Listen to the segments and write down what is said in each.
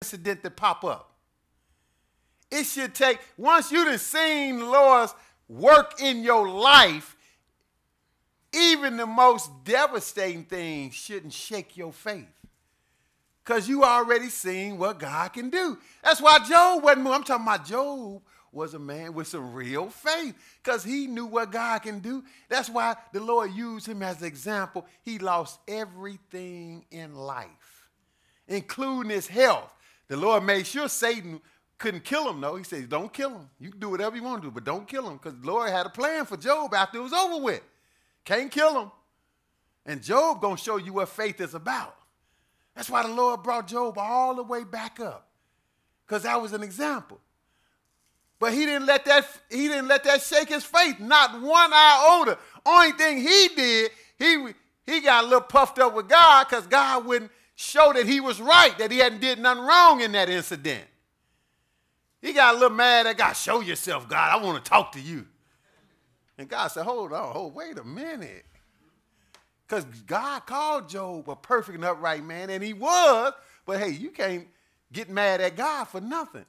incident that pop up. It should take, once you done seen the Lord's work in your life, even the most devastating things shouldn't shake your faith. Because you already seen what God can do. That's why Job wasn't moved. I'm talking about Job was a man with some real faith because he knew what God can do. That's why the Lord used him as an example. He lost everything in life, including his health. The Lord made sure Satan couldn't kill him, though. He said, don't kill him. You can do whatever you want to do, but don't kill him, because the Lord had a plan for Job after it was over with. Can't kill him. And Job going to show you what faith is about. That's why the Lord brought Job all the way back up, because that was an example. But he didn't let that shake his faith, not one iota. Only thing he did, he got a little puffed up with God because God wouldn't show that he was right, that he hadn't did nothing wrong in that incident. He got a little mad at God. Show yourself, God. I want to talk to you. And God said, hold on, wait a minute. Because God called Job a perfect and upright man, and he was. But hey, you can't get mad at God for nothing.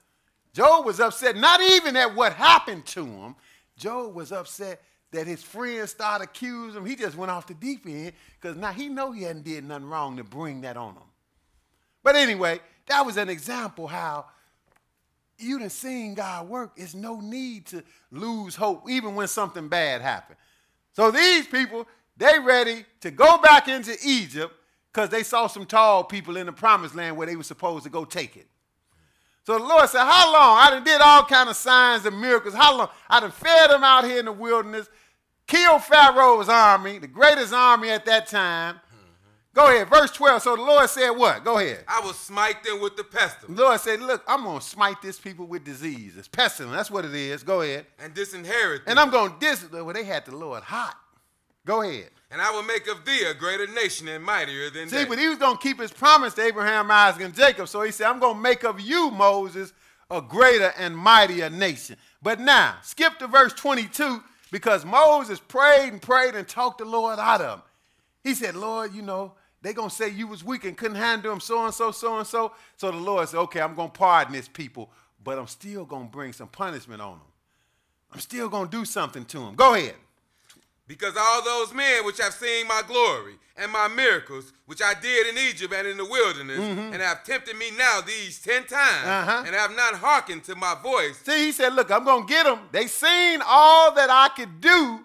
Job was upset, not even at what happened to him. Job was upset that his friends started accusing him. He just went off the deep end because now he know he hadn't did nothing wrong to bring that on him. But anyway, that was an example how you done seen God work. There's no need to lose hope even when something bad happened. So these people, they ready to go back into Egypt because they saw some tall people in the promised land where they were supposed to go take it. So the Lord said, how long? I done did all kind of signs and miracles. How long? I done fed them out here in the wilderness, killed Pharaoh's army, the greatest army at that time. Go ahead, verse 12. So the Lord said what? Go ahead. I will smite them with the pestilence. The Lord said, look, I'm going to smite this people with diseases. Pestilence, that's what it is. Go ahead. And disinherit them. And I'm going to well, they had the Lord hot. Go ahead. And I will make of thee a greater nation and mightier than they. See, but he was going to keep his promise to Abraham, Isaac, and Jacob. So he said, I'm going to make of you, Moses, a greater and mightier nation. But now, skip to verse 22, because Moses prayed and talked the Lord out of him. He said, Lord, you know, they're going to say you was weak and couldn't handle them, so-and-so, so-and-so. So the Lord said, okay, I'm going to pardon this people, but I'm still going to bring some punishment on them. I'm still going to do something to them. Go ahead. Because all those men which have seen my glory and my miracles, which I did in Egypt and in the wilderness, and have tempted me now these 10 times, and have not hearkened to my voice. See, he said, look, I'm going to get them. They seen all that I could do,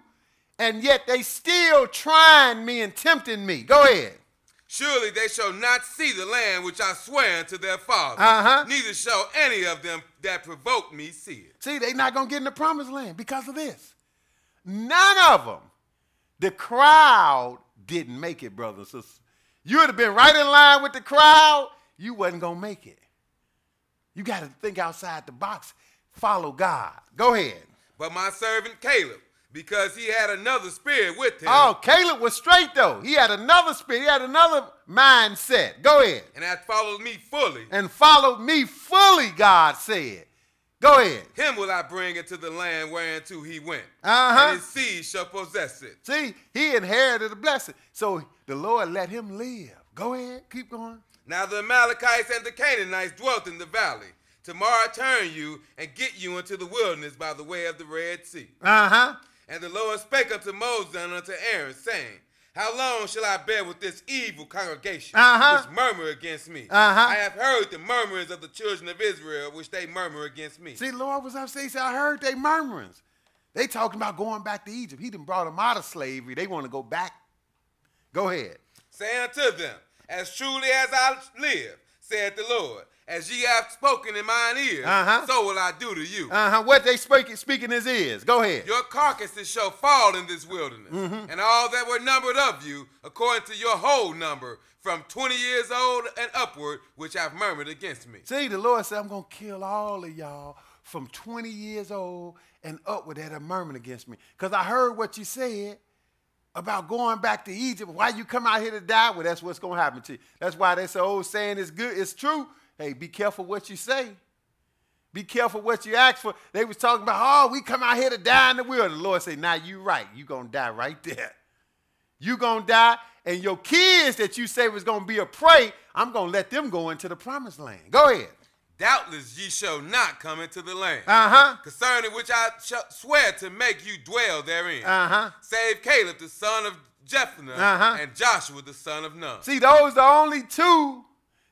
and yet they still trying me and tempting me. Go ahead. Surely they shall not see the land which I swear unto their fathers, neither shall any of them that provoke me see it. See, they not going to get in the promised land because of this. None of them. The crowd didn't make it, brothers and sisters. You would have been right in line with the crowd, you wasn't going to make it. You got to think outside the box. Follow God. Go ahead. But my servant Caleb, because he had another spirit with him. Oh, Caleb was straight, though. He had another spirit. He had another mindset. Go ahead. And hath followed me fully. And followed me fully, God said. Go ahead. Him will I bring into the land whereunto he went. And his seed shall possess it. See, he inherited the blessing. So the Lord let him live. Go ahead. Keep going. Now the Amalekites and the Canaanites dwelt in the valley. Tomorrow turn you and get you into the wilderness by the way of the Red Sea. And the Lord spake unto Moses and unto Aaron, saying, how long shall I bear with this evil congregation which murmur against me? I have heard the murmurings of the children of Israel, which they murmur against me. See, the Lord was up saying, I heard they murmurings. They talking about going back to Egypt. He done brought them out of slavery. They want to go back. Go ahead. Say unto them, as truly as I live, saith the Lord, as ye have spoken in mine ears, so will I do to you. What they speak in his ears. Go ahead. Your carcasses shall fall in this wilderness, and all that were numbered of you, according to your whole number, from 20 years old and upward, which have murmured against me. See, the Lord said, I'm going to kill all of y'all from 20 years old and upward that have murmured against me. Because I heard what you said about going back to Egypt. Why you come out here to die? Well, that's what's going to happen to you. That's why they say, oh, saying it's good. It's true. Hey, be careful what you say. Be careful what you ask for. They was talking about, oh, we come out here to die in the wilderness. The Lord said, now you right. You going to die right there. You going to die, And your kids that you say was going to be a prey, I'm going to let them go into the promised land. Go ahead. Doubtless ye shall not come into the land, concerning which I shall swear to make you dwell therein, save Caleb the son of Jephunneh and Joshua the son of Nun. See, those the only two.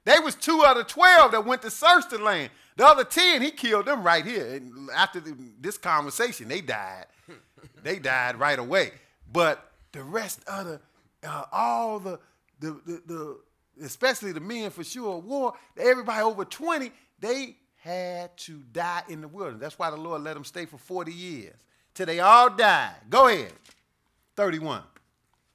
They was 2 out of 12 that went to search the land. The other 10, he killed them right here. And after this conversation, they died. They died right away. But the rest of all the especially the men for sure of war, everybody over 20, they had to die in the wilderness. That's why the Lord let them stay for 40 years till they all died. Go ahead. 31.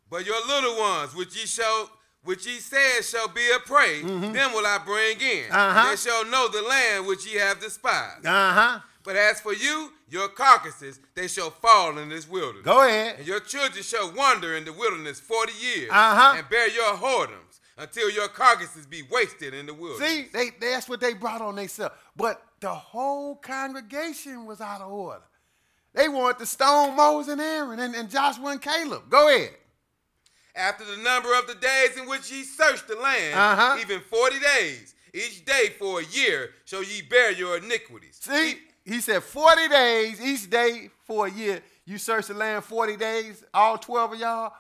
But your little ones, which ye said shall be a prey, them will I bring in. They shall know the land which ye have despised. But as for you, your carcasses, they shall fall in this wilderness. Go ahead. And your children shall wander in the wilderness 40 years and bear your whoredoms until your carcasses be wasted in the wilderness. See, that's what they brought on themselves. But the whole congregation was out of order. They wanted to stone Moses and Aaron and Joshua and Caleb. Go ahead. After the number of the days in which ye searched the land, even 40 days, each day for a year, shall ye bear your iniquities. See, he said 40 days, each day for a year. You search the land 40 days, all 12 of y'all.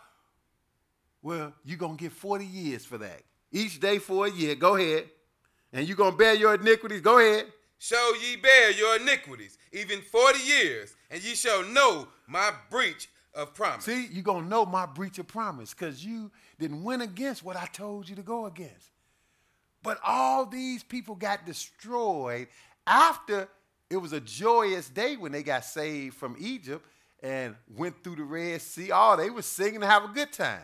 Well, you're going to get 40 years for that. Each day for a year. Go ahead. And you're going to bear your iniquities. Go ahead. So ye bear your iniquities, even 40 years, and ye shall know my breach of promise. See, you're going to know my breach of promise because you didn't win against what I told you to go against. But all these people got destroyed after it was a joyous day when they got saved from Egypt and went through the Red Sea. Oh, they were singing and have a good time.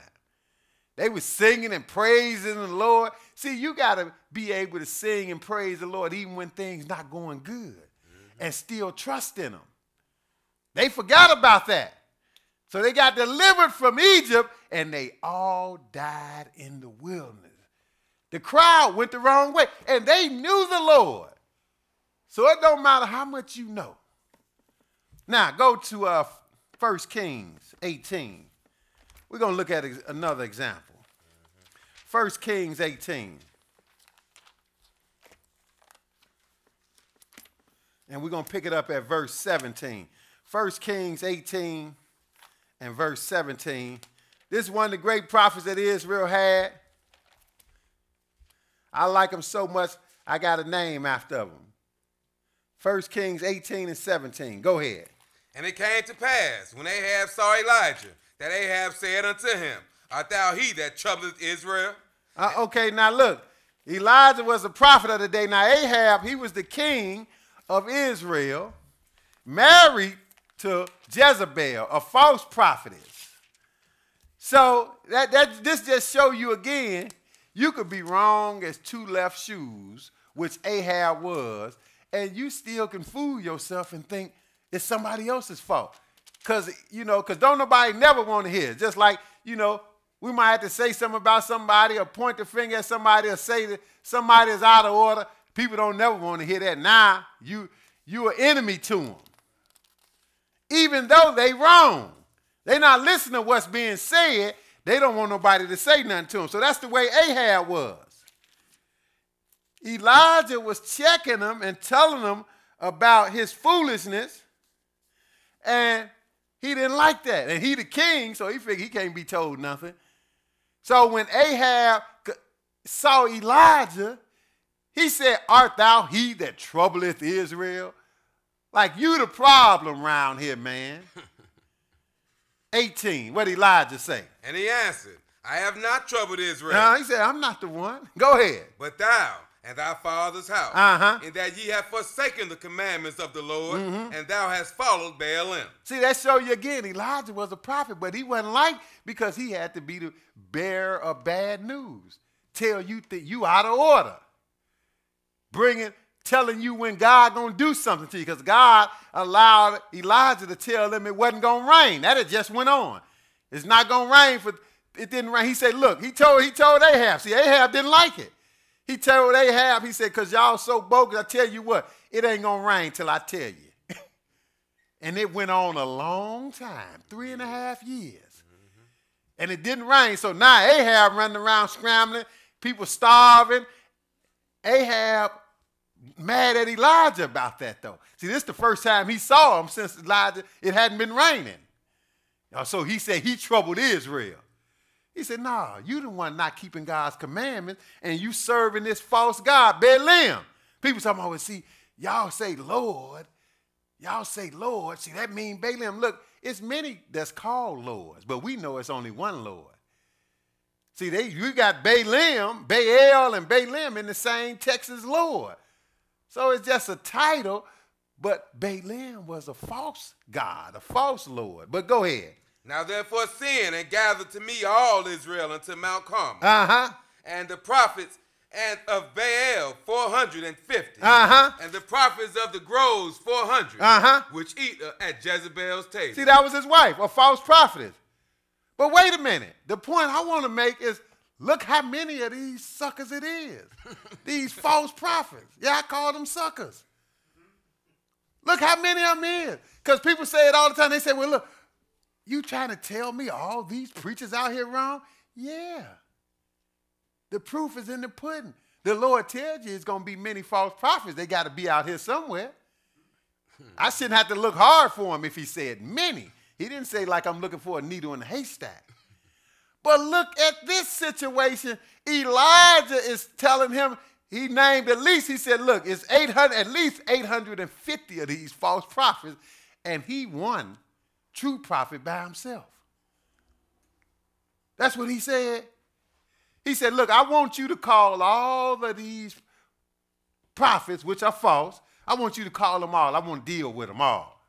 They were singing and praising the Lord. See, you got to be able to sing and praise the Lord even when things not going good and still trust in him. They forgot about that. So they got delivered from Egypt and they all died in the wilderness. The crowd went the wrong way and they knew the Lord. So it don't matter how much you know. Now go to 1 Kings 18. We're going to look at another example. 1 Kings 18. And we're going to pick it up at verse 17. 1 Kings 18 and verse 17. This is one of the great prophets that Israel had. I like him so much, I got a name after him. 1 Kings 18 and 17. Go ahead. And it came to pass, when Ahab saw Elijah, that Ahab said unto him, Art thou he that troubleth Israel? Okay, now look. Elijah was a prophet of the day. Now Ahab, he was the king of Israel, married to Jezebel, a false prophetess. So this just show you again, you could be wrong as 2 left shoes, which Ahab was, and you still can fool yourself and think it's somebody else's fault. Because don't nobody never want to hear it. Just like, we might have to say something about somebody or point the finger at somebody or say that somebody is out of order. People don't never want to hear that. Now, you an enemy to them. Even though they wrong. They not listening to what's being said. They don't want nobody to say nothing to them. So that's the way Ahab was. Elijah was checking them and telling them about his foolishness. And he didn't like that. And he the king, so he figured he can't be told nothing. So when Ahab saw Elijah, he said, Art thou he that troubleth Israel? Like you the problem around here, man. 18, what did Elijah say? And he answered, I have not troubled Israel. No, he said, I'm not the one. Go ahead. But thou and thy father's house, in that ye have forsaken the commandments of the Lord, and thou hast followed Baalim. See, that show you again, Elijah was a prophet, but he wasn't liked because he had to be the bearer of bad news. Tell you that you out of order. Telling you when God gonna do something to you, because God allowed Elijah to tell them it wasn't gonna rain. That it just went on. It's not gonna rain it didn't rain. He said, look, he told Ahab. See, Ahab didn't like it. He told Ahab, he said, because y'all so bogus, I tell you what, it ain't going to rain till I tell you. And it went on a long time, 3.5 years. And it didn't rain. So now Ahab running around scrambling, people starving. Ahab mad at Elijah about that, though. See, this is the first time he saw him since Elijah, it hadn't been raining. So he said he troubled Israel. He said, nah, you the one not keeping God's commandments, and you serving this false god, Balaam. People talking about, well, see, y'all say Lord. Y'all say Lord. See, that mean Balaam. Look, it's many that's called lords, but we know it's only one Lord. See, you got Balaam, Baal, and Balaam in the same text as Lord. So it's just a title, but Balaam was a false god, a false Lord. But go ahead. Now therefore send and gather to me all Israel unto Mount Carmel. And the prophets and of Baal 450. And the prophets of the groves 400. Which eat at Jezebel's table. See, that was his wife, a false prophetess. But wait a minute. The point I want to make is, look how many of these suckers it is. These false prophets. Yeah, I call them suckers. Look how many of them is. Because people say it all the time. They say, well, look, you trying to tell me all these preachers out here wrong? Yeah. The proof is in the pudding. The Lord tells you it's going to be many false prophets. They got to be out here somewhere. I shouldn't have to look hard for him if he said many. He didn't say like I'm looking for a needle in a haystack. But look at this situation. Elijah is telling him, he named at least, he said, look, it's at least 850 of these false prophets, and he one true prophet by himself. That's what he said. He said, look, I want you to call all of these prophets, which are false, I want you to call them all. I want to deal with them all.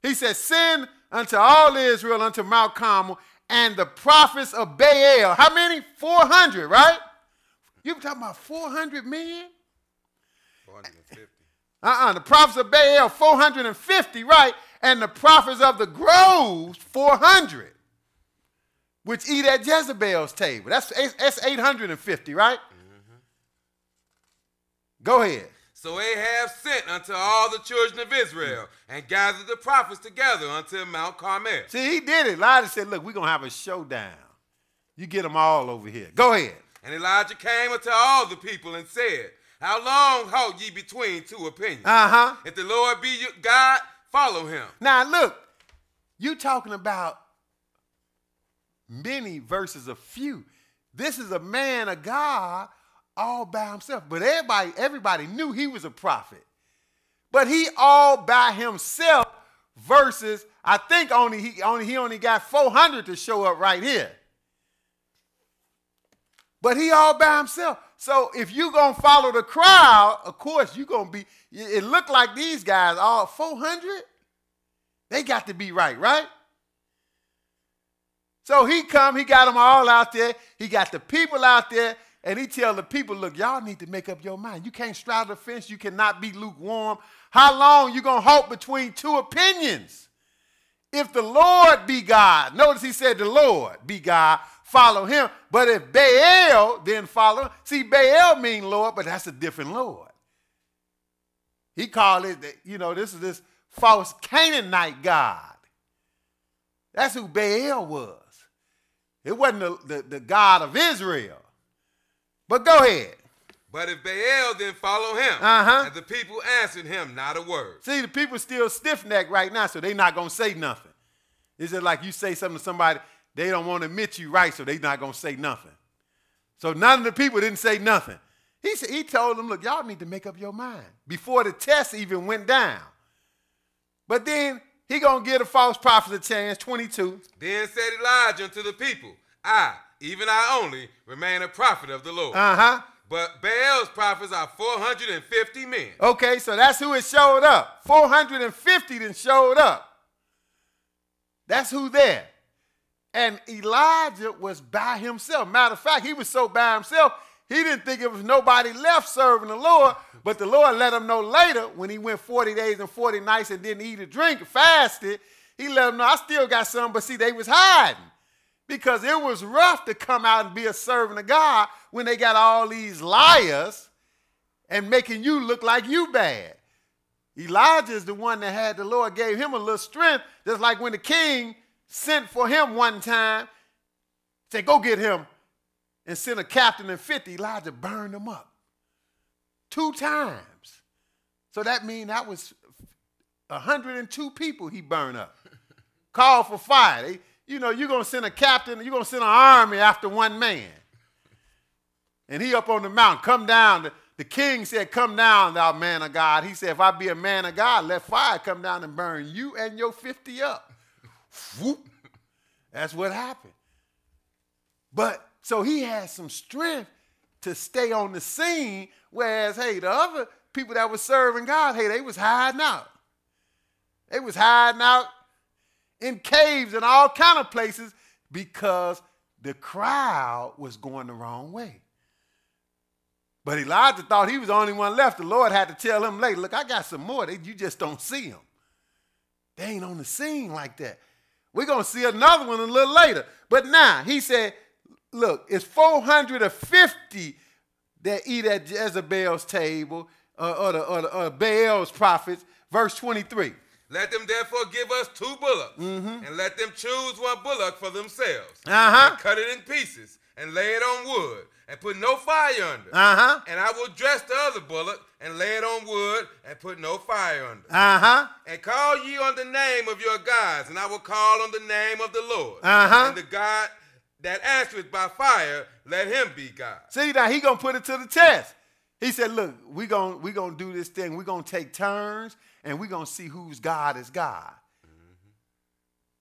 He said, send unto all Israel unto Mount Carmel, and the prophets of Baal. How many? 400, right? You talking about 400 men? 450. The prophets of Baal, 450, right? And the prophets of the groves, 400, which eat at Jezebel's table. That's 850, right? Go ahead. So Ahab sent unto all the children of Israel and gathered the prophets together unto Mount Carmel. See, he did it. Elijah said, look, we're going to have a showdown. You get them all over here. Go ahead. And Elijah came unto all the people and said, how long halt ye between two opinions? If the Lord be your God, follow him. Now, look, you talking about many versus a few. This is a man of God all by himself. But everybody knew he was a prophet. But he all by himself versus, I think he only got 400 to show up right here. But he all by himself. So if you going to follow the crowd, of course you're going to be, it looked like these guys, all 400, they got to be right? So he got them all out there. He got the people out there. And he tell the people, look, y'all need to make up your mind. You can't straddle the fence. You cannot be lukewarm. How long you going to halt between two opinions? If the Lord be God, notice he said the Lord be God, follow him. But if Baal, then follow him. See, Baal mean Lord, but that's a different Lord. He called it, this is this false Canaanite God. That's who Baal was. It wasn't the God of Israel. But go ahead. But if Baal, then follow him. And the people answered him not a word. See, the people still stiff-necked right now, so they're not going to say nothing. It's just like you say something to somebody, they don't want to admit you right, so they're not going to say nothing. So none of the people didn't say nothing. He told them, look, y'all need to make up your mind before the test even went down. But then he going to give the false prophets a chance, 22. Then said Elijah unto the people, even I only, remain a prophet of the Lord. But Baal's prophets are 450 men. Okay, so that's who it showed up. 450 then showed up. That's who there. And Elijah was by himself. Matter of fact, he was so by himself, he didn't think there was nobody left serving the Lord. But the Lord let him know later when he went 40 days and 40 nights and didn't eat or drink, fasted. He let him know, I still got some, but see, they was hiding. Because it was rough to come out and be a servant of God when they got all these liars and making you look like you bad. Elijah is the one that had the Lord gave him a little strength, just like when the king sent for him one time. Said, go get him and send a captain and 50. Elijah burned them up 2 times. So that means that was 102 people he burned up. Called for fire. You're going to send a captain, you're going to send an army after one man. And he up on the mountain, come down. The king said, come down, thou man of God. He said, if I be a man of God, let fire come down and burn you and your 50 up. Whoop. That's what happened. But so he had some strength to stay on the scene, whereas, hey, the other people that were serving God, hey, they was hiding out. They was hiding out in caves and all kind of places because the crowd was going the wrong way. But Elijah thought he was the only one left. The Lord had to tell him later, look, I got some more. You just don't see them. They ain't on the scene like that. We're going to see another one a little later. But now, he said, look, it's 450 that eat at Jezebel's table or Baal's prophets. Verse 23. Let them therefore give us 2 bullocks, and let them choose 1 bullock for themselves, and cut it in pieces, and lay it on wood, and put no fire under. And I will dress the other bullock, and lay it on wood, and put no fire under. And call ye on the name of your gods, and I will call on the name of the Lord. And the God that answereth by fire, let him be God. See, now he going to put it to the test. He said, look, we gonna do this thing. We're going to take turns, and we're going to see whose God is God.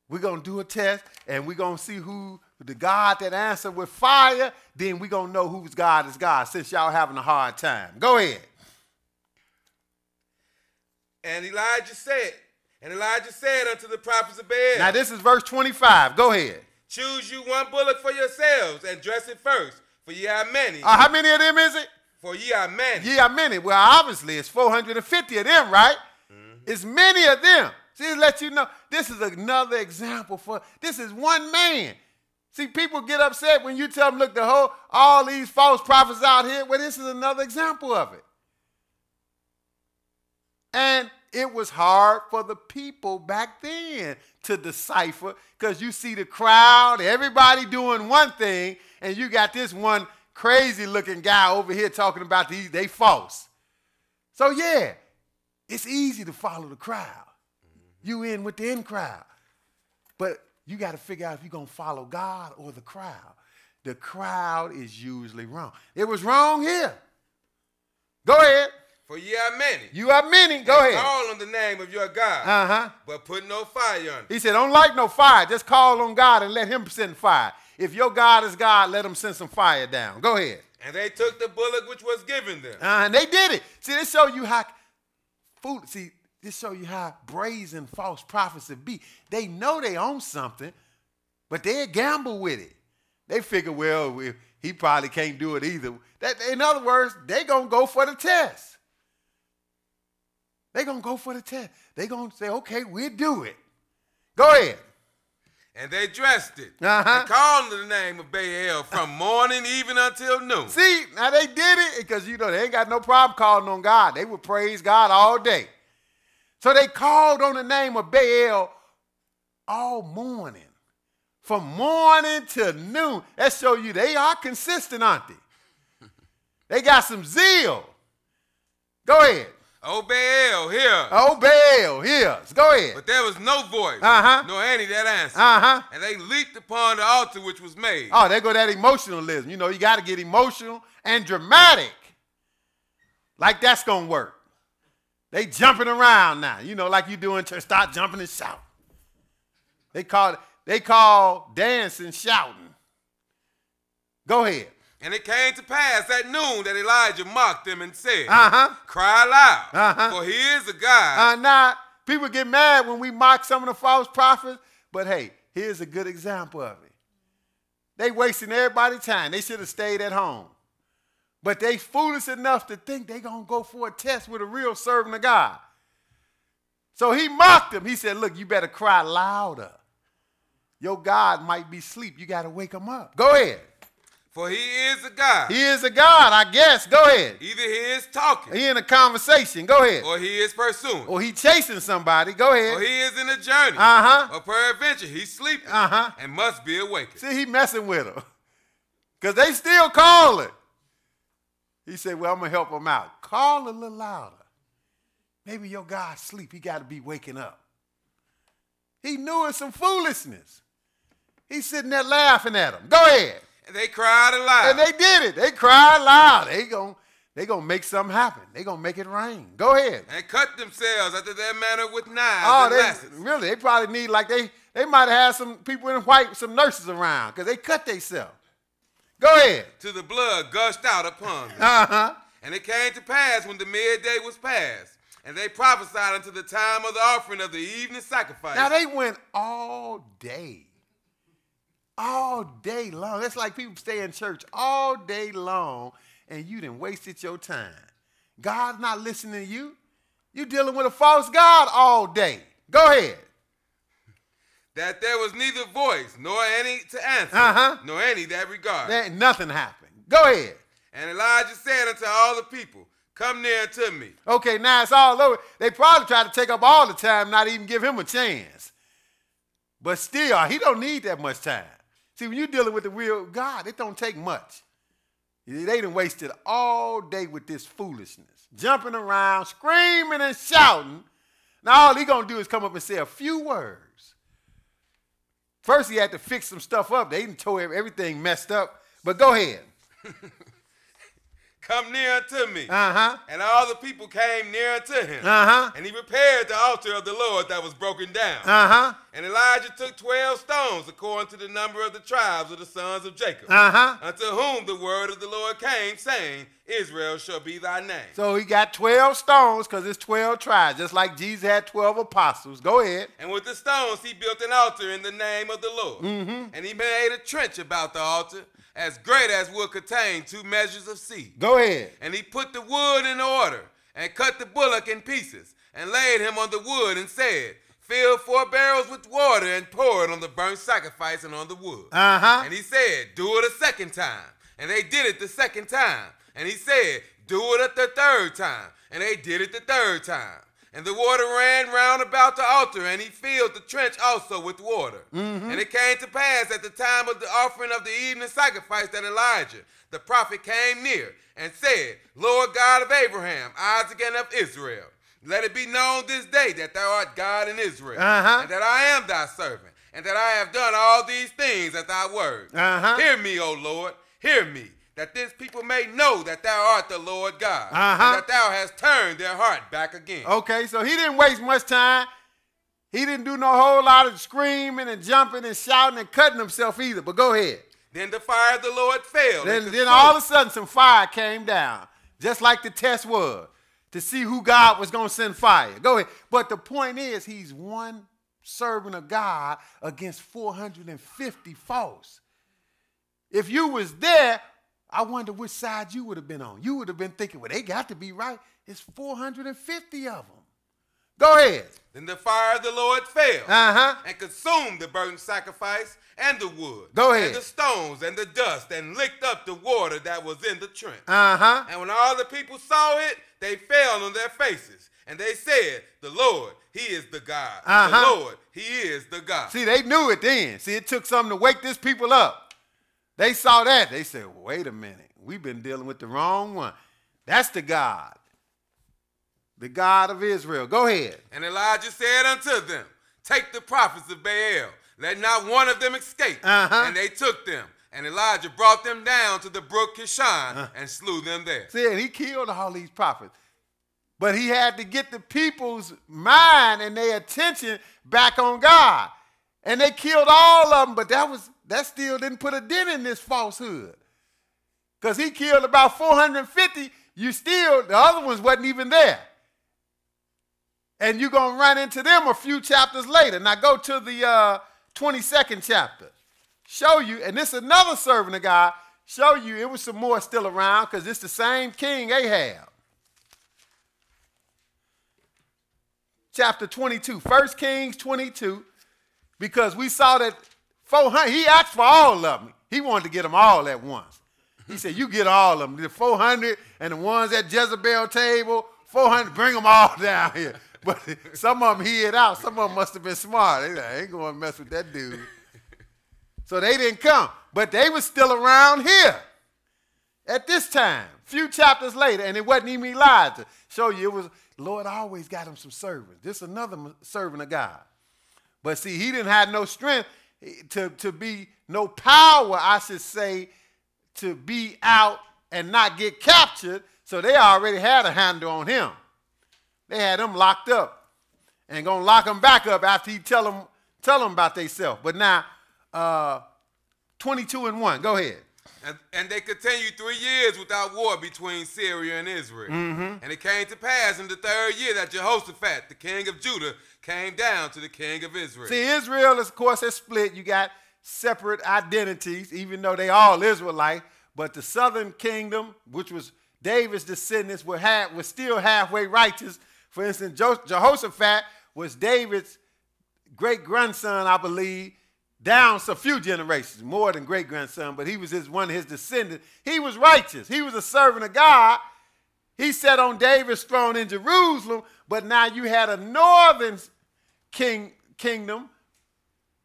We're going to do a test, and we're going to see who the God that answered with fire, then we're going to know whose God is God, since y'all having a hard time. Go ahead. And Elijah said unto the prophets of Baal. Now this is verse 25. Go ahead. Choose you 1 bullock for yourselves, and dress it first, for ye are many. How many of them is it? For ye are many. Ye are many. Well, obviously, it's 450 of them, right? It's many of them. See, to let you know, this is another example this is one man. See, people get upset when you tell them, look, all these false prophets out here. Well, this is another example of it. And it was hard for the people back then to decipher, because you see the crowd, everybody doing one thing, and you got this one crazy looking guy over here talking about they false. So yeah, it's easy to follow the crowd. You in with the in crowd. But you got to figure out if you're going to follow God or the crowd. The crowd is usually wrong. It was wrong here. Go ahead. For ye are many. You are many. Go ahead. Call on the name of your God. But put no fire under. He said, don't like no fire. Just call on God and let him send fire. If your God is God, let him send some fire down. Go ahead. And they took the bullock which was given them. And they did it. See, this show you how this show you how brazen false prophets would be. They know they own something, but they gamble with it. They figure, well, he probably can't do it either. In other words, they going to go for the test. They're going to go for the test. They're going to say, okay, we'll do it. Go ahead. And they dressed it. And called the name of Baal from morning even until noon. See, now they did it because, they ain't got no problem calling on God. They would praise God all day. So they called on the name of Baal all morning. From morning to noon. That show you they are consistent, aren't they? They got some zeal. Go ahead. O Baal, hear. O Baal, hear. Go ahead. But there was no voice, nor any that answered. And they leaped upon the altar which was made. Oh, there go that emotionalism. You got to get emotional and dramatic. Like that's going to work. They jumping around now. Like you doing to start jumping and shouting. They call dancing shouting. Go ahead. And it came to pass at noon that Elijah mocked them and said, cry loud, for he is a God. Now, people get mad when we mock some of the false prophets, but hey, here's a good example of it. They wasting everybody's time. They should have stayed at home. But they foolish enough to think they going to go for a test with a real servant of God. So he mocked them. He said, look, you better cry louder. Your God might be asleep. You got to wake him up. Go ahead. For he is a God. He is a God, I guess. Go ahead. Either he is talking. He in a conversation. Go ahead. Or he is pursuing. Or he chasing somebody. Go ahead. Or he is in a journey. Uh-huh. Or peradventure he's sleeping. Uh-huh. And must be awakened. See, he messing with her. Because they still calling. He said, well, I'm going to help him out. Call a little louder. Maybe your God's asleep. He got to be waking up. He knew it's some foolishness. He's sitting there laughing at him. Go ahead. And they cried aloud. And they did it. They cried loud. They gonna make something happen. They gonna make it rain. Go ahead. And cut themselves after their manner with knives and lancets. Really, they probably need, like they might have had some people in white, some nurses around, because they cut themselves. Go ahead. Till the blood gushed out upon them. Uh-huh. And it came to pass when the midday was past, and they prophesied unto the time of the offering of the evening sacrifice. Now they went all day long. That's like people stay in church all day long, and you done wasted your time. God's not listening to you. You're dealing with a false God all day. Go ahead. That there was neither voice, nor any to answer, nor any that regarded. Nothing happened. Go ahead. And Elijah said unto all the people, come near unto me. Okay, now it's all over. They probably tried to take up all the time, not even give him a chance. But still, he don't need that much time. See, when you're dealing with the real God, it don't take much. They done wasted all day with this foolishness, jumping around, screaming and shouting. Now all he gonna do is come up and say a few words. First, he had to fix some stuff up. They didn't tore everything messed up. But go ahead. Come near unto me. Uh-huh. And all the people came near unto him. Uh-huh. And he repaired the altar of the Lord that was broken down. Uh-huh. And Elijah took 12 stones according to the number of the tribes of the sons of Jacob. Uh-huh. Unto whom the word of the Lord came, saying, Israel shall be thy name. So he got 12 stones because it's 12 tribes, just like Jesus had 12 apostles. Go ahead. And with the stones he built an altar in the name of the Lord. Mm-hmm. And he made a trench about the altar, as great as would contain 2 measures of seed. Go ahead. And he put the wood in order, and cut the bullock in pieces, and laid him on the wood, and said, fill 4 barrels with water, and pour it on the burnt sacrifice and on the wood. Uh-huh. And he said, do it a second time. And they did it the second time. And he said, do it the third time. And they did it the third time. And the water ran round about the altar, and he filled the trench also with water. Mm-hmm. And it came to pass at the time of the offering of the evening sacrifice that Elijah, the prophet, came near and said, Lord God of Abraham, Isaac, and of Israel, let it be known this day that thou art God in Israel, and that I am thy servant, and that I have done all these things at thy word. Hear me, O Lord, hear me, that this people may know that thou art the Lord God, and that thou hast turned their heart back again. Okay, so he didn't waste much time. He didn't do no whole lot of screaming and jumping and shouting and cutting himself either, but go ahead. Then the fire of the Lord fell. Then all of a sudden some fire came down, just like the test was, to see who God was going to send fire. Go ahead. But the point is, he's one servant of God against 450 false. If you was there, I wonder which side you would have been on. You would have been thinking, well, they got to be right. It's 450 of them. Go ahead. Then the fire of the Lord fell and consumed the burnt sacrifice and the wood. Go ahead. And the stones and the dust, and licked up the water that was in the trench. And when all the people saw it, they fell on their faces. And they said, the Lord, he is the God. The Lord, he is the God. See, they knew it then. See, it took something to wake this people up. They saw that. They said, wait a minute. We've been dealing with the wrong one. That's the God of Israel. Go ahead. And Elijah said unto them, take the prophets of Baal. Let not one of them escape. And they took them. And Elijah brought them down to the brook Kishon and slew them there. See, and he killed all these prophets. But he had to get the people's mind and their attention back on God. And they killed all of them, but that still didn't put a dent in this falsehood. Because he killed about 450, the other ones wasn't even there. And you're going to run into them a few chapters later. Now go to the 22nd chapter. Show you, and this is another servant of God, show you it was some more still around because it's the same king Ahab. Chapter 22, 1 Kings 22, because we saw that 400, he asked for all of them. He wanted to get them all at once. He said, you get all of them. The 400 and the ones at Jezebel table, 400, bring them all down here. But some of them hid out. Some of them must have been smart. They like, I ain't going to mess with that dude. So they didn't come. But they were still around here at this time, few chapters later, and it wasn't even Elijah. Show you, it was, Lord always got him some servants. This is another servant of God. But see, he didn't have no strength to be, no power, I should say, to be out and not get captured. So they already had a handle on him. They had him locked up and going to lock him back up after he tell them about themselves. But now, 22:1, go ahead. And they continued 3 years without war between Syria and Israel. Mm-hmm. And it came to pass in the 3rd year that Jehoshaphat, the king of Judah, came down to the king of Israel. See, Israel, of course, is split. You got separate identities, even though they all Israelite. But the southern kingdom, which was David's descendants, were still halfway righteous. For instance, Jehoshaphat was David's great-grandson, I believe, down a few generations, more than great-grandson, but he was one of his descendants. He was righteous. He was a servant of God. He sat on David's throne in Jerusalem, but now you had a northern kingdom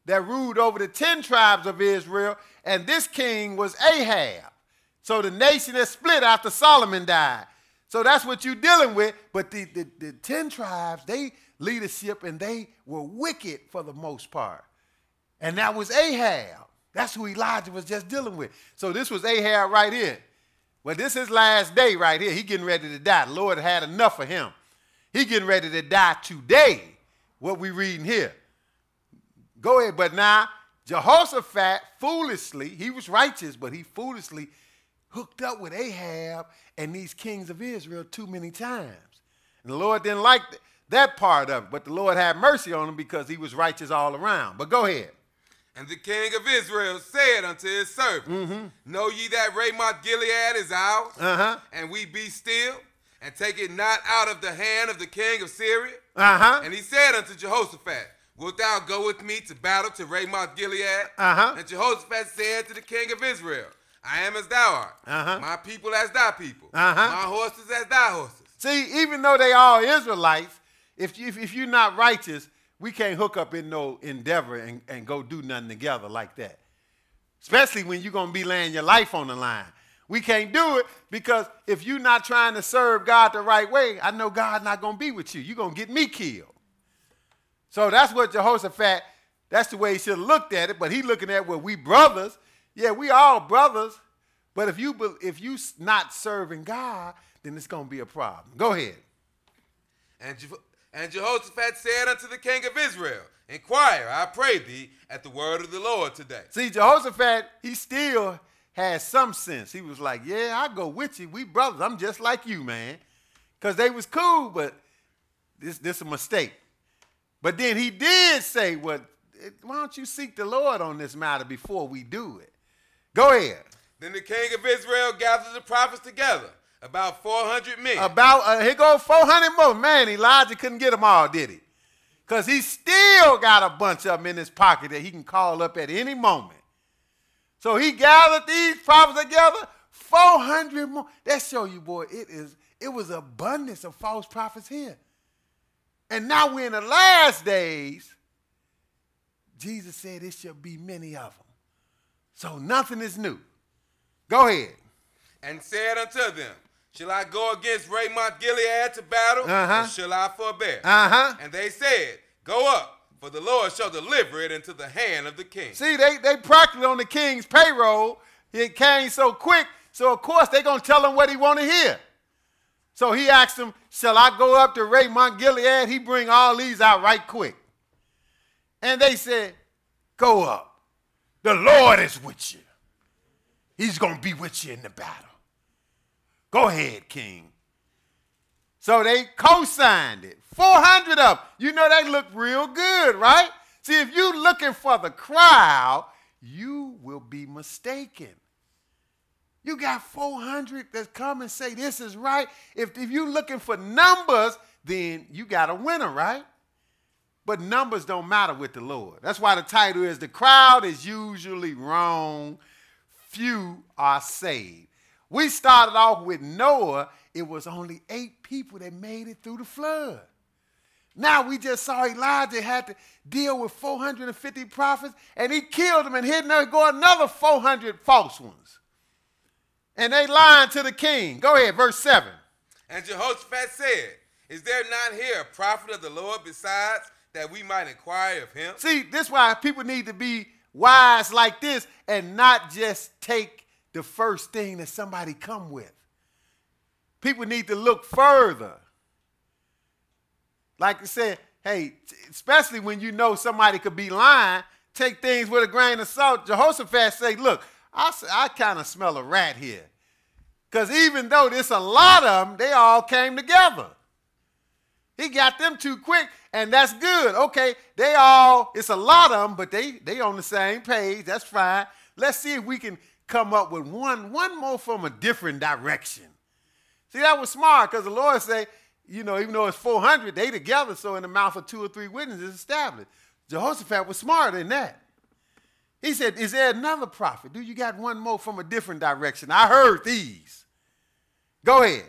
that ruled over the 10 tribes of Israel, and this king was Ahab. So the nation has split after Solomon died. So that's what you're dealing with. But the 10 tribes, they leadership, and they were wicked for the most part. And that was Ahab. That's who Elijah was just dealing with. So this was Ahab right here. Well, this is his last day right here. He getting ready to die. The Lord had enough of him. He getting ready to die today, what we reading here. Go ahead. But now, Jehoshaphat foolishly, he was righteous, but he foolishly hooked up with Ahab and these kings of Israel too many times. And the Lord didn't like that part of it, but the Lord had mercy on him because he was righteous all around. But go ahead. And the king of Israel said unto his servant, Know ye that Ramoth Gilead is ours, and we be still, and take it not out of the hand of the king of Syria? And he said unto Jehoshaphat, Wilt thou go with me to battle to Ramoth Gilead? And Jehoshaphat said to the king of Israel, I am as thou art, my people as thy people, my horses as thy horses. See, even though they all Israelites, if you're not righteous, we can't hook up in no endeavor and go do nothing together like that. Especially when you're going to be laying your life on the line. We can't do it because if you're not trying to serve God the right way, I know God's not going to be with you. You're going to get me killed. So that's what Jehoshaphat, that's the way he should have looked at it. But he looking at, well, we brothers. Yeah, we all brothers. But if you not serving God, then it's going to be a problem. Go ahead. And Jehoshaphat said unto the king of Israel, Inquire, I pray thee, at the word of the Lord today. See, Jehoshaphat, he still had some sense. He was like, yeah, I'll go with you. We brothers. I'm just like you, man. Because they was cool, but this a mistake. But then he did say, well, why don't you seek the Lord on this matter before we do it? Go ahead. Then the king of Israel gathered the prophets together, about 400 men. Here go 400 more. Man, Elijah couldn't get them all, did he? Because he still got a bunch of them in his pocket that he can call up at any moment. So he gathered these prophets together, 400 more. That show you, boy, it was abundance of false prophets here. And now we're in the last days. Jesus said it shall be many of them. So nothing is new. Go ahead. And said unto them, Shall I go against Ramoth Gilead to battle, or shall I forbear? And they said, Go up, for the Lord shall deliver it into the hand of the king. See, they practically on the king's payroll. It came so quick, so of course they're going to tell him what he want to hear. So he asked them, shall I go up to Ramoth Gilead? He bring all these out right quick. And they said, go up. The Lord is with you. He's going to be with you in the battle. Go ahead, king. So they co-signed it. 400 of them. You know, they look real good, right? See, if you're looking for the crowd, you will be mistaken. You got 400 that come and say this is right. If you're looking for numbers, then you got a winner, right? But numbers don't matter with the Lord. That's why the title is The Crowd is Usually Wrong. Few are saved. We started off with Noah. It was only 8 people that made it through the flood. Now we just saw Elijah had to deal with 450 prophets, and he killed them, and here go another 400 false ones. And they lying to the king. Go ahead, verse 7. And Jehoshaphat said, is there not here a prophet of the Lord besides, that we might inquire of him? See, this is why people need to be wise like this and not just take the first thing that somebody come with. People need to look further. Like I said, hey, especially when you know somebody could be lying, take things with a grain of salt. Jehoshaphat say, look, I kind of smell a rat here. Because even though there's a lot of them, they all came together. He got them too quick, and that's good. Okay, it's a lot of them, but they on the same page. That's fine. Let's see if we can come up with one more from a different direction. See, that was smart, because the Lord say, you know, even though it's 400, they together, so in the mouth of 2 or 3 witnesses established. Jehoshaphat was smarter than that. He said, is there another prophet? Do you got one more from a different direction? I heard these. Go ahead.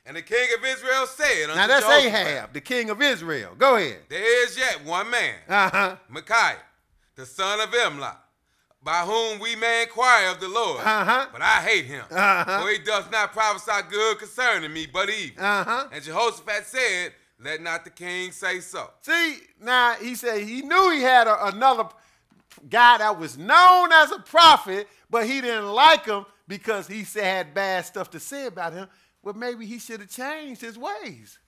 And the king of Israel said unto Now that's Jehoshaphat, Ahab, the king of Israel. Go ahead. there is yet one man, Micaiah, the son of Imlah, by whom we may inquire of the Lord. But I hate him, for he does not prophesy good concerning me, but evil. And Jehoshaphat said, let not the king say so. See, now he said he knew he had another guy that was known as a prophet, but he didn't like him because he had bad stuff to say about him. Well, maybe he should have changed his ways.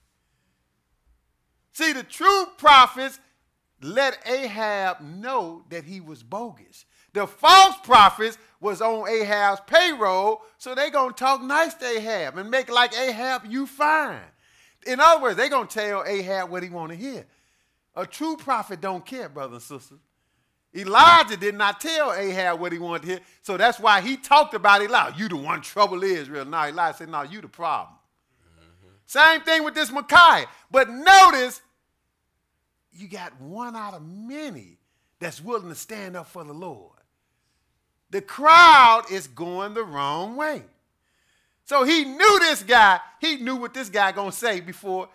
See, the true prophets let Ahab know that he was bogus. The false prophets was on Ahab's payroll, so they going to talk nice to Ahab and make like Ahab, you fine. In other words, they going to tell Ahab what he want to hear. A true prophet don't care, brothers and sisters. Elijah did not tell Ahab what he wanted to hear, so that's why he talked about Elijah. You the one trouble Israel. Now Elijah said, no, you the problem. Same thing with this Micaiah. But notice, you got one out of many that's willing to stand up for the Lord. The crowd is going the wrong way. So he knew this guy. He knew what this guy going to say before,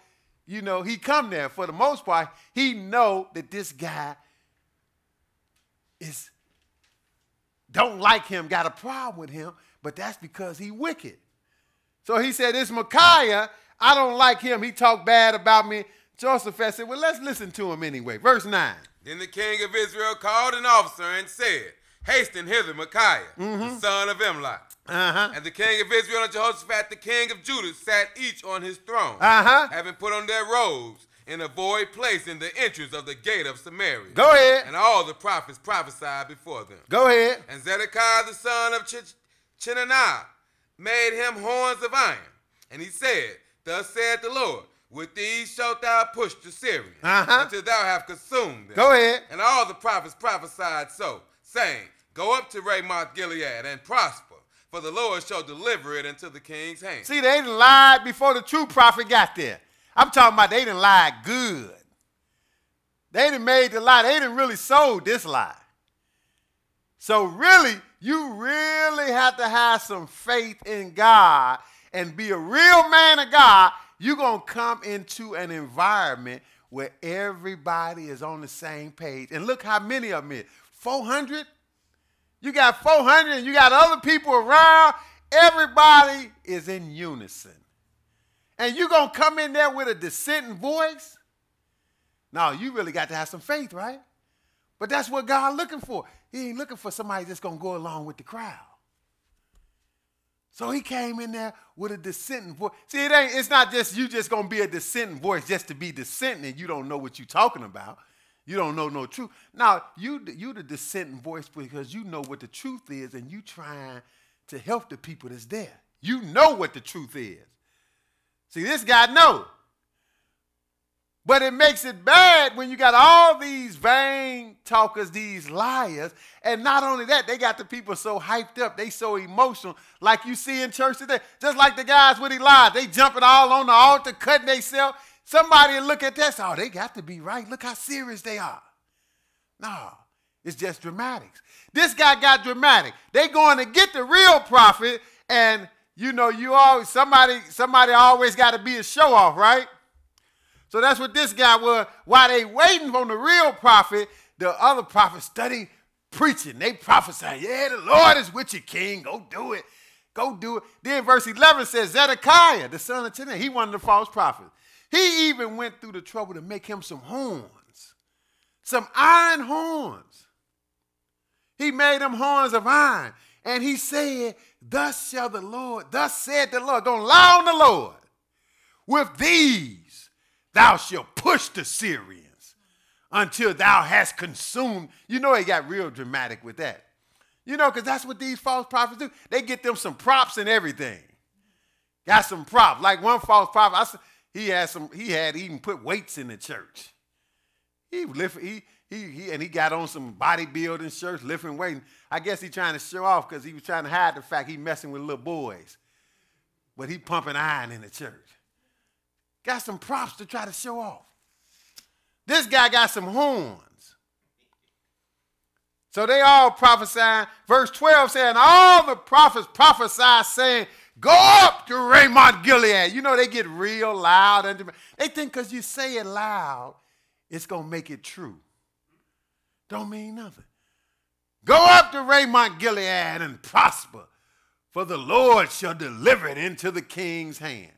you know, he come there. For the most part, he know that this guy don't like him, got a problem with him, but that's because he wicked. So he said, this Micaiah, I don't like him. He talked bad about me. Jehoshaphat said, well, let's listen to him anyway. Verse 9. Then the king of Israel called an officer and said, hasten hither Micaiah, the son of Imlah. And the king of Israel and Jehoshaphat, the king of Judah, sat each on his throne, having put on their robes in a void place in the entrance of the gate of Samaria. Go ahead. And all the prophets prophesied before them. Go ahead. And Zedekiah the son of Chenaniah made him horns of iron. And he said, thus saith the Lord, with these shalt thou push the Syrians, until thou have consumed them. Go ahead. And all the prophets prophesied so, saying, go up to Ramoth Gilead and prosper, for the Lord shall deliver it into the king's hand. See, they didn't lie before the true prophet got there. I'm talking about they didn't lie good. They didn't made the lie. They didn't really sold this lie. So really, you really have to have some faith in God and be a real man of God. You're going to come into an environment where everybody is on the same page. And look how many of them is. 400? You got 400 and you got other people around. Everybody is in unison. And you're going to come in there with a dissenting voice? No, you really got to have some faith, right? But that's what God's looking for. He ain't looking for somebody that's going to go along with the crowd. So he came in there with a dissenting voice. See, it's not just you just going to be a dissenting voice just to be dissenting and you don't know what you're talking about. You don't know no truth. Now, you the dissenting voice because you know what the truth is and you trying to help the people that's there. You know what the truth is. See, this guy know. But it makes it bad when you got all these vain talkers, these liars, and not only that, they got the people so hyped up, they so emotional, like you see in church today. Just like the guys with Elijah, they jumping all on the altar, cutting themselves. Somebody will look at that, oh, they got to be right. Look how serious they are. No, it's just dramatics. This guy got dramatic. They going to get the real prophet, And you know, somebody always got to be a show off, right? So that's what this guy was. While they waiting on the real prophet, the other prophets study preaching. They prophesy, yeah, the Lord is with you, king. Go do it. Go do it. Then verse 11 says, Zedekiah, the son of Tenah, he one of the false prophets. He even went through the trouble to make him some horns, some iron horns. He made them horns of iron. And he said, thus said the Lord, don't lie on the Lord. With these thou shalt push the Syrians until thou hast consumed. You know, he got real dramatic with that. You know, because that's what these false prophets do. They get them some props and everything. Got some props. Like one false prophet, he had even put weights in the church. He got on some bodybuilding shirts, lifting weights. I guess he trying to show off because he was trying to hide the fact he messing with little boys. But he pumping iron in the church. Got some props to try to show off. This guy got some horns. So they all prophesying. Verse 12 saying, all the prophets prophesy saying, go up to Ramoth Gilead. You know, they get real loud. And they think because you say it loud, it's going to make it true. Don't mean nothing. Go up to Ramoth Gilead and prosper, for the Lord shall deliver it into the king's hand.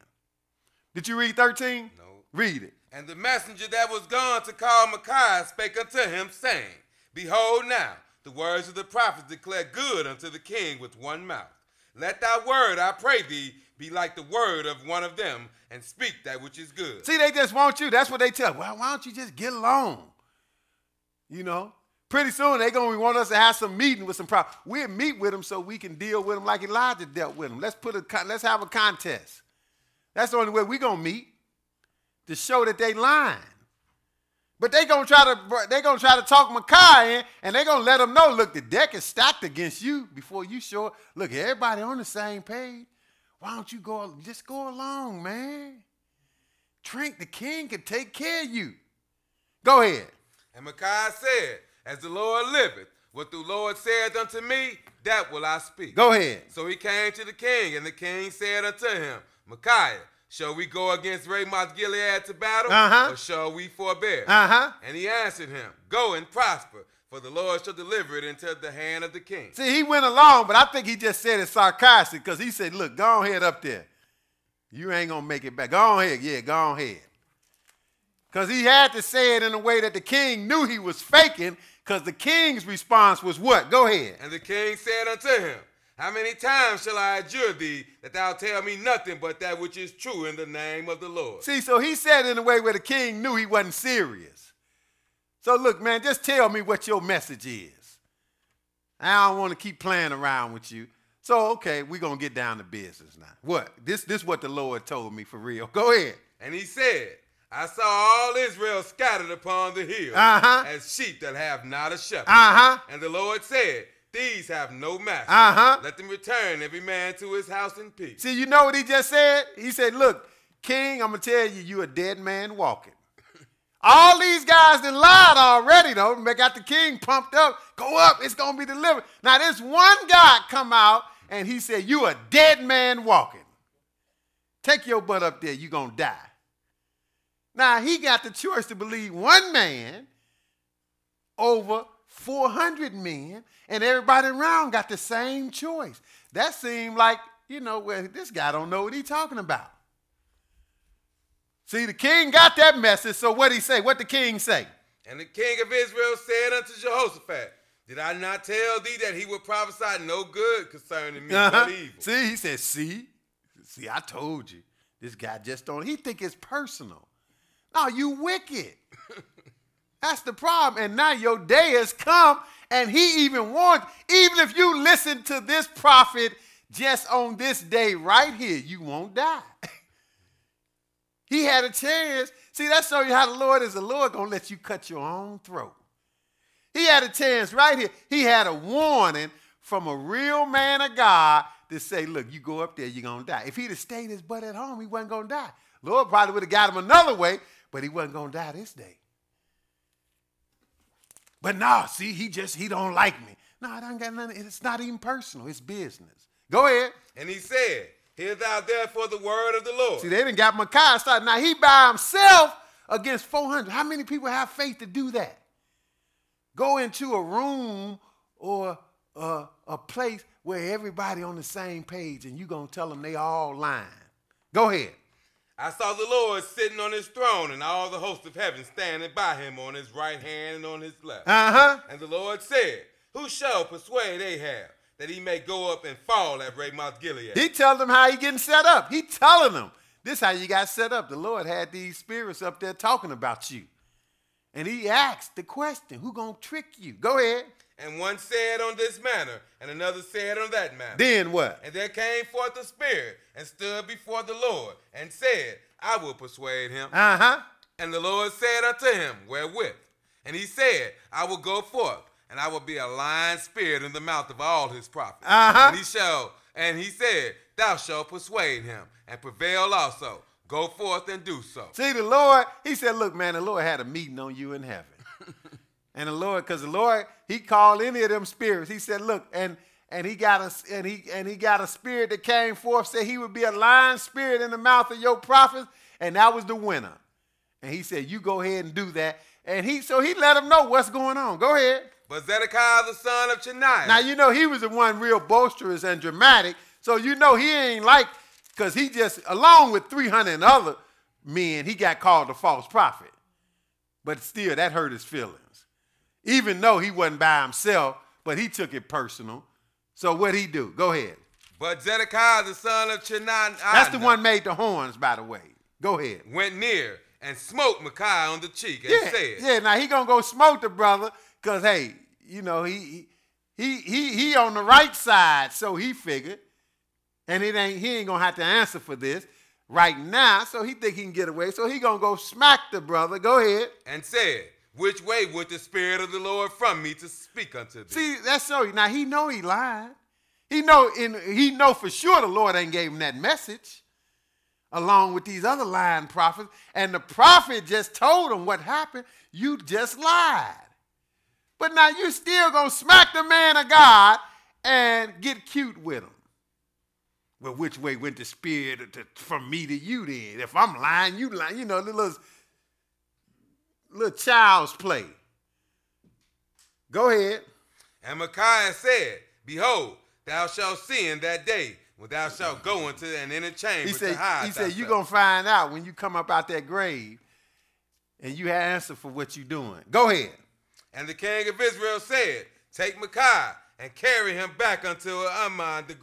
Did you read 13? No. Read it. And the messenger that was gone to call Micaiah spake unto him, saying, behold now, the words of the prophets declare good unto the king with one mouth. Let thy word, I pray thee, be like the word of one of them, and speak that which is good. See, they just want you. That's what they tell. Well, why don't you just get along? You know? Pretty soon they're going to want us to have some meeting with some prophets. We'll meet with them so we can deal with them like Elijah dealt with them. Let's have a contest. That's the only way we're going to meet, to show that they lying. But they're going to try to talk Micaiah in, and they're going to let them know, look, the deck is stacked against you before you show it. Look, everybody on the same page. Why don't you just go along, man? Drink, the king can take care of you. Go ahead. And Micaiah said, as the Lord liveth, what the Lord saith unto me, that will I speak. Go ahead. So he came to the king, and the king said unto him, Micaiah, shall we go against Ramoth Gilead to battle, or shall we forbear? And he answered him, go and prosper, for the Lord shall deliver it into the hand of the king. See, he went along, but I think he just said it sarcastic because he said, look, go ahead up there. You ain't going to make it back. Go ahead. Yeah, go ahead. Because he had to say it in a way that the king knew he was faking, because the king's response was what? Go ahead. And the king said unto him, how many times shall I adjure thee that thou tell me nothing but that which is true in the name of the Lord? See, so he said it in a way where the king knew he wasn't serious. So look, man, just tell me what your message is. I don't want to keep playing around with you. So, okay, we're going to get down to business now. What? This is what the Lord told me for real. Go ahead. And he said, I saw all Israel scattered upon the hill as sheep that have not a shepherd. And the Lord said, these have no master. Let them return every man to his house in peace. See, you know what he just said? He said, look, king, I'm going to tell you, you a dead man walking. All these guys that lied already, though, they got the king pumped up. Go up, it's going to be delivered. Now, this one guy come out, and he said, you a dead man walking. Take your butt up there, you're going to die. Now, he got the choice to believe one man over 400 men, and everybody around got the same choice. That seemed like, you know, well, this guy don't know what he's talking about. See, the king got that message, so what'd he say? What the king say? And the king of Israel said unto Jehoshaphat, did I not tell thee that he would prophesy no good concerning me, but evil? See, he said, see, I told you. This guy just don't, he think it's personal. No, you wicked. That's the problem. And now your day has come, and he even warned, even if you listen to this prophet just on this day right here, you won't die. He had a chance. See, that shows you how the Lord is. The Lord going to let you cut your own throat. He had a chance right here. He had a warning from a real man of God to say, look, you go up there, you're going to die. If he'd have stayed his butt at home, he wasn't going to die. Lord probably would have got him another way, but he wasn't going to die this day. But no, see, he don't like me. No, I don't got nothing. It's not even personal. It's business. Go ahead. And he said, hear thou therefore the word of the Lord. See, they didn't got Micaiah started. Now, he by himself against 400. How many people have faith to do that? Go into a room or a place where everybody on the same page and you going to tell them they all lying. Go ahead. I saw the Lord sitting on his throne and all the hosts of heaven standing by him on his right hand and on his left. And the Lord said, who shall persuade Ahab that he may go up and fall at Ramoth Gilead? He telling them how he getting set up. He telling them, this how you got set up. The Lord had these spirits up there talking about you. And he asked the question, who going to trick you? Go ahead. And one said on this manner, and another said on that manner. Then what? And there came forth a spirit, and stood before the Lord, and said, I will persuade him. And the Lord said unto him, wherewith? And he said, I will go forth, and I will be a lying spirit in the mouth of all his prophets. And he said, thou shalt persuade him, and prevail also. Go forth and do so. See, the Lord, he said, look, man, the Lord had a meeting on you in heaven. And the Lord, because the Lord, he called any of them spirits. He said, look, and he got a spirit that came forth, said he would be a lying spirit in the mouth of your prophets, and that was the winner. And he said, you go ahead and do that. And so he let them know what's going on. Go ahead. But Zedekiah the son of Chenaanah. Now, you know, he was the one real boisterous and dramatic. So, you know, he ain't like, because he just, along with 300 other men, he got called a false prophet. But still, that hurt his feelings. Even though he wasn't by himself, but he took it personal. So what'd he do? Go ahead. But Zedekiah the son of Chenaanah. That's the one made the horns, by the way. Go ahead. Went near and smote Micaiah on the cheek and said. Yeah, now he gonna go smote the brother, because, hey, you know, he on the right side, so he figured. And he ain't gonna have to answer for this right now, so he think he can get away. So he gonna go smack the brother. Go ahead. And said, which way went the Spirit of the Lord from me to speak unto thee? See, that's so. Now he know he lied. He know for sure the Lord ain't gave him that message, along with these other lying prophets. And the prophet just told him what happened. You just lied. But now you still gonna smack the man of God and get cute with him. Well, which way went the Spirit from me to you then? If I'm lying, you lying. You know, the little child's play. Go ahead. And Micaiah said, behold, thou shalt see in that day when thou shalt go into an inner chamber to hide He said, you're going to find out when you come up out that grave and you have answer for what you're doing. Go ahead. And the king of Israel said, take Micaiah and carry him back unto Amon, the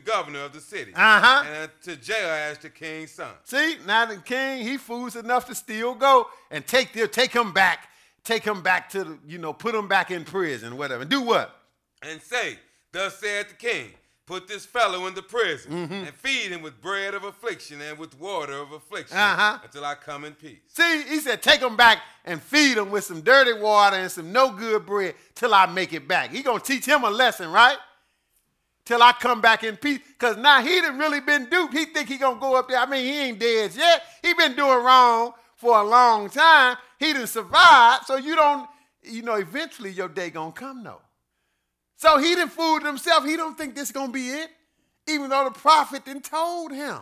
governor of the city, and to Jehoash, the king's son. See, now the king, he fools enough to still go and take him back to the, you know, put him back in prison, whatever. And do what? And say, thus saith the king, put this fellow into prison and feed him with bread of affliction and with water of affliction until I come in peace. See, he said, take him back and feed him with some dirty water and some no good bread till I make it back. He going to teach him a lesson, right? Till I come back in peace. Because now he done really been duped. He think he going to go up there. I mean, he ain't dead yet. He been doing wrong for a long time. He done survived. So you don't, you know, eventually your day going to come, though. So he done fooled himself. He don't think this is going to be it, even though the prophet done told him.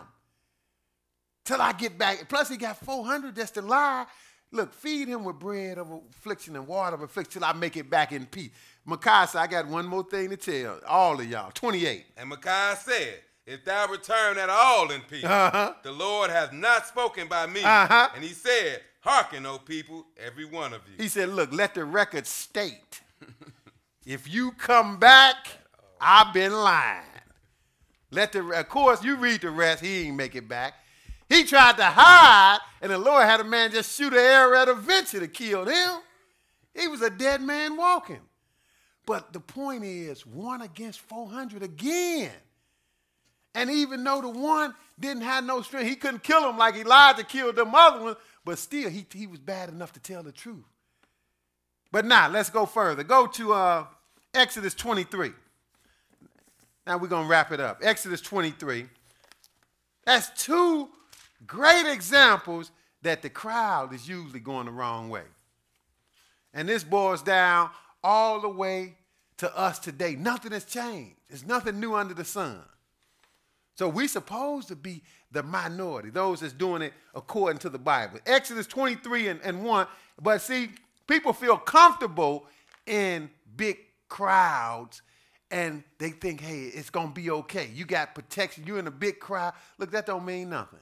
Till I get back. Plus he got 400 just to lie. Look, feed him with bread of affliction and water of affliction till I make it back in peace. Micaiah said, I got one more thing to tell all of y'all. 28. And Micaiah said, if thou return at all in peace, the Lord hath not spoken by me. And he said, hearken, O people, every one of you. He said, look, let the record state. If you come back, I've been lying. Of course, you read the rest. He ain't make it back. He tried to hide, and the Lord had a man just shoot an arrow at a venture to kill him. He was a dead man walking. But the point is, 1 against 400 again. And even though the one didn't have no strength, he couldn't kill him like Elijah killed them other ones, but still, he was bad enough to tell the truth. But now, let's go further. Go to Exodus 23. Now we're going to wrap it up. Exodus 23. That's 2 great examples that the crowd is usually going the wrong way. And this boils down all the way to us today. Nothing has changed. There's nothing new under the sun. So we supposed to be the minority, those that's doing it according to the Bible. Exodus 23 and 1. But see, people feel comfortable in big crowds, and they think, hey, it's going to be okay. You got protection. You're in a big crowd. Look, that don't mean nothing.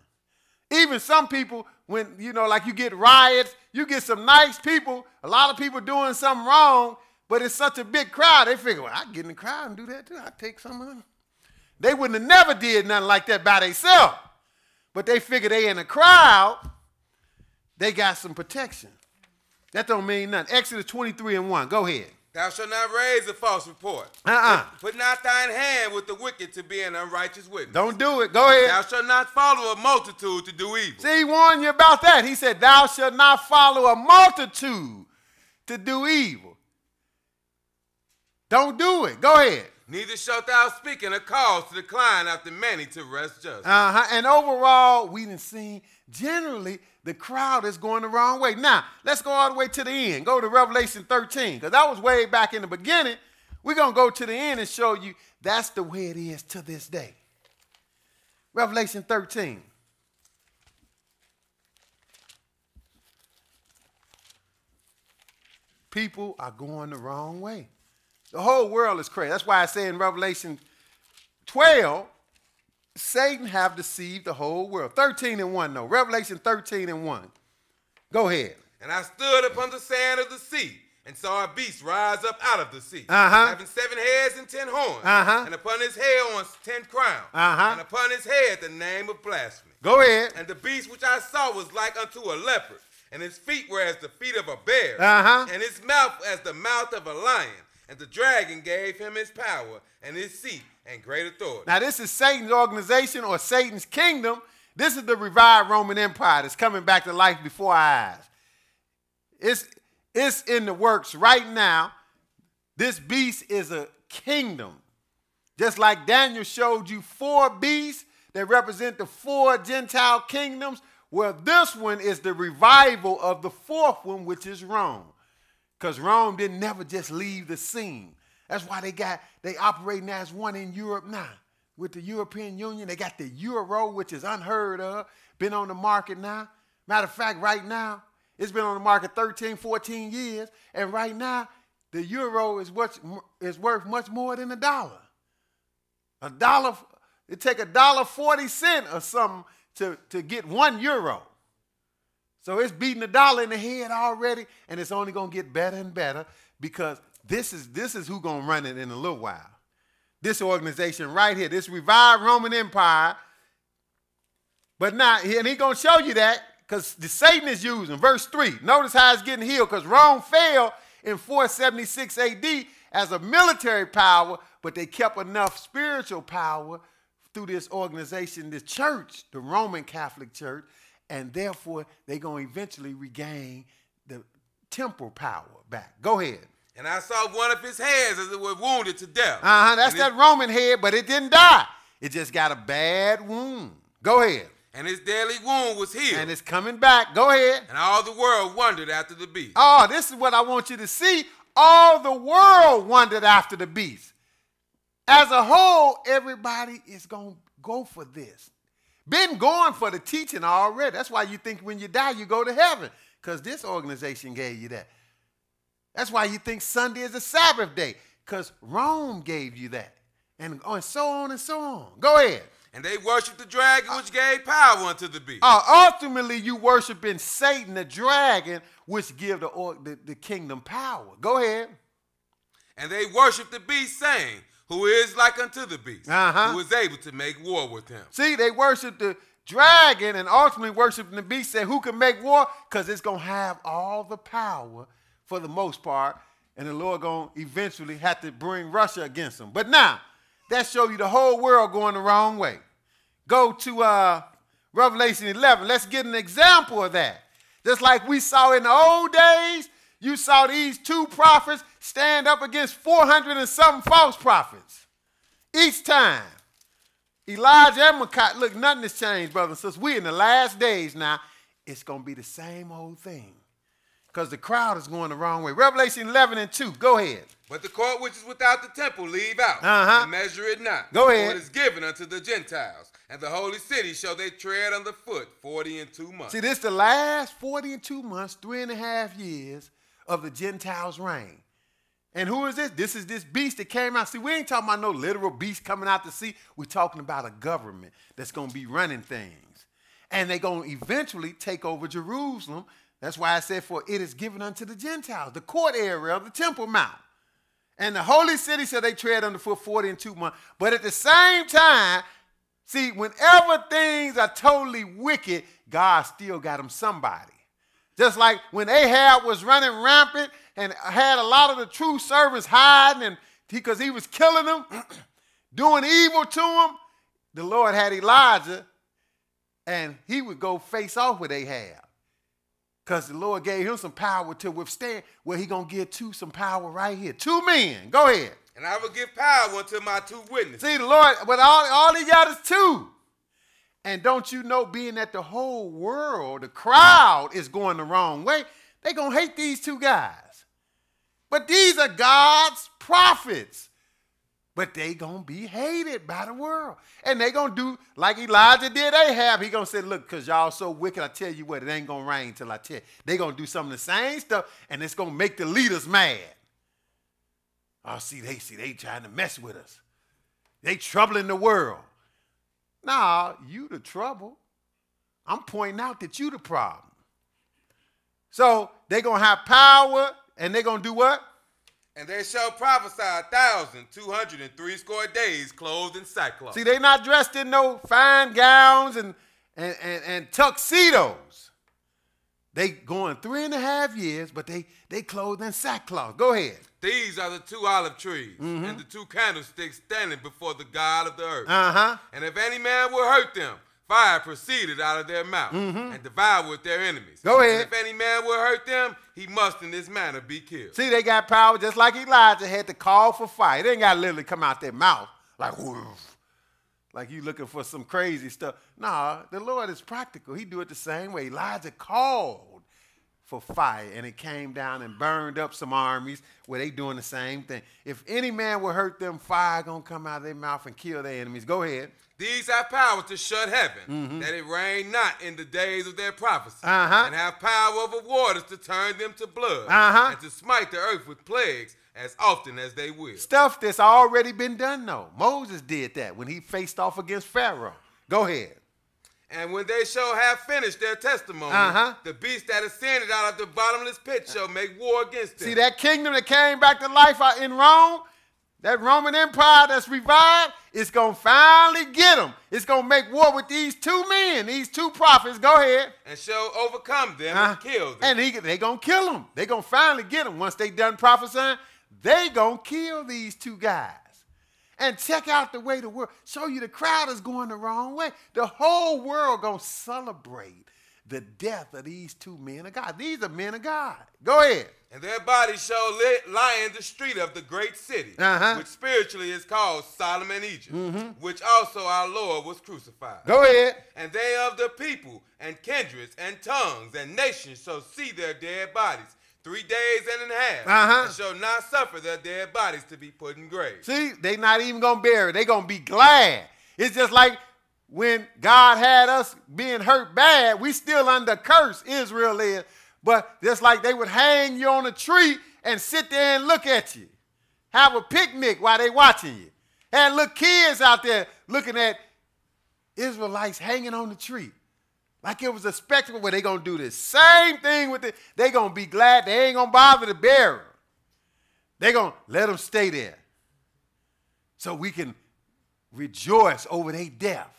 Even some people, when, like you get riots, you get some nice people, a lot of people doing something wrong, but it's such a big crowd, they figure, well, I can get in the crowd and do that too. I take some of them. They wouldn't have never did nothing like that by themselves. But they figure they in a crowd, they got some protection. That don't mean nothing. Exodus 23 and 1. Go ahead. Thou shalt not raise a false report. Put not thine hand with the wicked to be an unrighteous witness. Don't do it. Go ahead. Thou shalt not follow a multitude to do evil. See, he warned you about that. He said, thou shalt not follow a multitude to do evil. Don't do it. Go ahead. Neither shalt thou speak in a cause to decline after many to rest just. And overall, we done seen generally the crowd is going the wrong way. Now, let's go all the way to the end. Go to Revelation 13, because that was way back in the beginning. We're going to go to the end and show you that's the way it is to this day. Revelation 13. People are going the wrong way. The whole world is crazy. That's why I say in Revelation 12, Satan have deceived the whole world. 13 and 1, no. Revelation 13 and 1. Go ahead. And I stood upon the sand of the sea and saw a beast rise up out of the sea, having 7 heads and 10 horns, and upon his head on 10 crowns, and upon his head the name of blasphemy. Go ahead. And the beast which I saw was like unto a leopard, and his feet were as the feet of a bear, and his mouth as the mouth of a lion. And the dragon gave him his power and his seat and great authority. Now, this is Satan's organization or Satan's kingdom. This is the revived Roman Empire that's coming back to life before our eyes. It's in the works right now. This beast is a kingdom. Just like Daniel showed you 4 beasts that represent the 4 Gentile kingdoms, well, this one is the revival of the 4th one, which is Rome. Because Rome didn't never just leave the scene. That's why they operating as one in Europe now. With the European Union, they got the euro, which is unheard of, been on the market now. Matter of fact, right now, it's been on the market 13, 14 years, and right now, the euro is worth much more than $1. $1, it take $1.40 or something to get €1. So it's beating $1 in the head already, and it's only going to get better and better because this is who's going to run it in a little while. This organization right here, this revived Roman Empire. But now, and he's going to show you that because Satan is using. Verse 3, notice how it's getting healed because Rome fell in 476 AD as a military power, but they kept enough spiritual power through this organization, this church, the Roman Catholic Church, and therefore, they're going to eventually regain the temporal power back. Go ahead. And I saw one of his heads as it was wounded to death. That's that Roman head, but it didn't die. It just got a bad wound. Go ahead. And his deadly wound was healed. And it's coming back. Go ahead. And all the world wondered after the beast. Oh, this is what I want you to see. All the world wondered after the beast. As a whole, everybody is going to go for this. Been going for the teaching already. That's why you think when you die, you go to heaven. Because this organization gave you that. That's why you think Sunday is a Sabbath day. Because Rome gave you that. And so on and so on. Go ahead. And they worshiped the dragon which gave power unto the beast. Ultimately, you worshiping Satan, the dragon, which give the kingdom power. Go ahead. And they worshiped the beast, saying, who is like unto the beast, who is able to make war with him. See, they worship the dragon and ultimately worshiping the beast, say who can make war? Because it's going to have all the power for the most part, and the Lord going to eventually have to bring Russia against them. But now, that shows you the whole world going the wrong way. Go to Revelation 11. Let's get an example of that. Just like we saw in the old days, you saw these 2 prophets stand up against 400 and something false prophets. Each time. Elijah and Micaiah, look, nothing has changed, brothers and sisters. We're in the last days now. It's going to be the same old thing. because the crowd is going the wrong way. Revelation 11:2. Go ahead. But the court which is without the temple leave out, and measure it not. Go ahead. For it is given unto the Gentiles, and the holy city shall they tread underfoot 42 months. See, this is the last 42 months, 3.5 years of the Gentiles' reign. And who is this? This is this beast that came out. See, we ain't talking about no literal beast coming out to sea. We're talking about a government that's going to be running things. And they're going to eventually take over Jerusalem. That's why I said, for it is given unto the Gentiles, the court area of the Temple Mount. And the holy city shall they tread underfoot 42 months. But at the same time, see, whenever things are totally wicked, God still got them somebody. Just like when Ahab was running rampant and had a lot of the true servants hiding and because he was killing them, doing evil to them, the Lord had Elijah and he would go face off with Ahab. Because the Lord gave him some power to withstand. Well, he going to give two some power right here. 2 men. Go ahead. And I will give power unto my 2 witnesses. See, the Lord, but all he got is 2. And don't you know, being that the whole world, the crowd is going the wrong way, they're going to hate these 2 guys. But these are God's prophets. But they going to be hated by the world. And they going to do like Elijah did Ahab. He going to say, look, because y'all so wicked, I tell you what, it ain't going to rain till I tell you. They going to do some of the same stuff, and it's going to make the leaders mad. Oh, see, they trying to mess with us. They troubling the world. Nah, you the trouble. I'm pointing out that you the problem. So they going to have power, and they going to do what? And they shall prophesy 1,203 score days clothed in sackcloth. See, they not dressed in no fine gowns and tuxedos. They going 3.5 years, but they clothed in sackcloth. Go ahead. These are the 2 olive trees and the 2 candlesticks standing before the God of the earth. And if any man will hurt them, fire proceeded out of their mouth and devoured their enemies. Go ahead. And if any man will hurt them, he must in this manner be killed. See, they got power just like Elijah had to call for fire. They ain't got to literally come out their mouth like, woof, like you looking for some crazy stuff. Nah, the Lord is practical. He do it the same way. Elijah called for fire, and it came down and burned up some armies where they doing the same thing. If any man will hurt them, fire going to come out of their mouth and kill their enemies. Go ahead. These have power to shut heaven, that it rain not in the days of their prophecy, and have power over waters to turn them to blood, and to smite the earth with plagues as often as they will. Stuff that's already been done, though. Moses did that when he faced off against Pharaoh. Go ahead. And when they shall have finished their testimony, the beast that ascended out of the bottomless pit shall make war against them. See, that kingdom that came back to life out in Rome, that Roman Empire that's revived, it's going to finally get them. It's going to make war with these 2 men, these 2 prophets. Go ahead. And shall overcome them and kill them. And they going to kill them. They going to finally get them. Once they done prophesying, they going to kill these 2 guys. And check out the way the world, show you the crowd is going the wrong way. The whole world going to celebrate the death of these 2 men of God. These are men of God. Go ahead. And their bodies shall lie in the street of the great city, which spiritually is called Sodom and Egypt, which also our Lord was crucified. Go ahead. And they of the people and kindreds and tongues and nations shall see their dead bodies 3 days and a half, and shall not suffer their dead bodies to be put in graves. See, they not even going to bury it. They going to be glad. It's just like when God had us being hurt bad, we still under curse, Israel is. But just like they would hang you on a tree and sit there and look at you. Have a picnic while they watching you. Had little kids out there looking at Israelites hanging on the tree. Like it was a spectacle where they going to do the same thing with it. They going to be glad. They ain't going to bother to bury them. They going to let them stay there so we can rejoice over their death.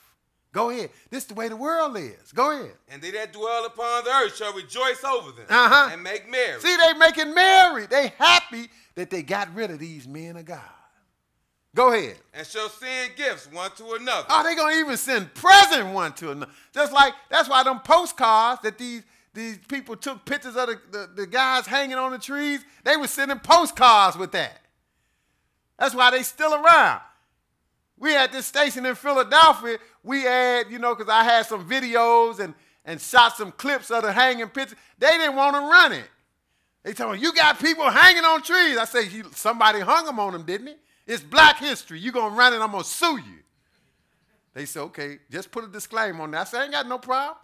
Go ahead. This is the way the world is. Go ahead. And they that dwell upon the earth shall rejoice over them and make merry. See, they making merry. They happy that they got rid of these men of God. Go ahead. And shall send gifts one to another. Oh, they going to even send present one to another. Just like, that's why them postcards that these people took pictures of the guys hanging on the trees, they were sending postcards with that. That's why they still around. We at this station in Philadelphia, we had, because I had some videos and shot some clips of the hanging pictures. They didn't want to run it. They tell me, you got people hanging on trees. I say, somebody hung them on them, didn't it? It's Black history. You going to run and I'm going to sue you. They say, okay, just put a disclaimer on that. I say, I ain't got no problem.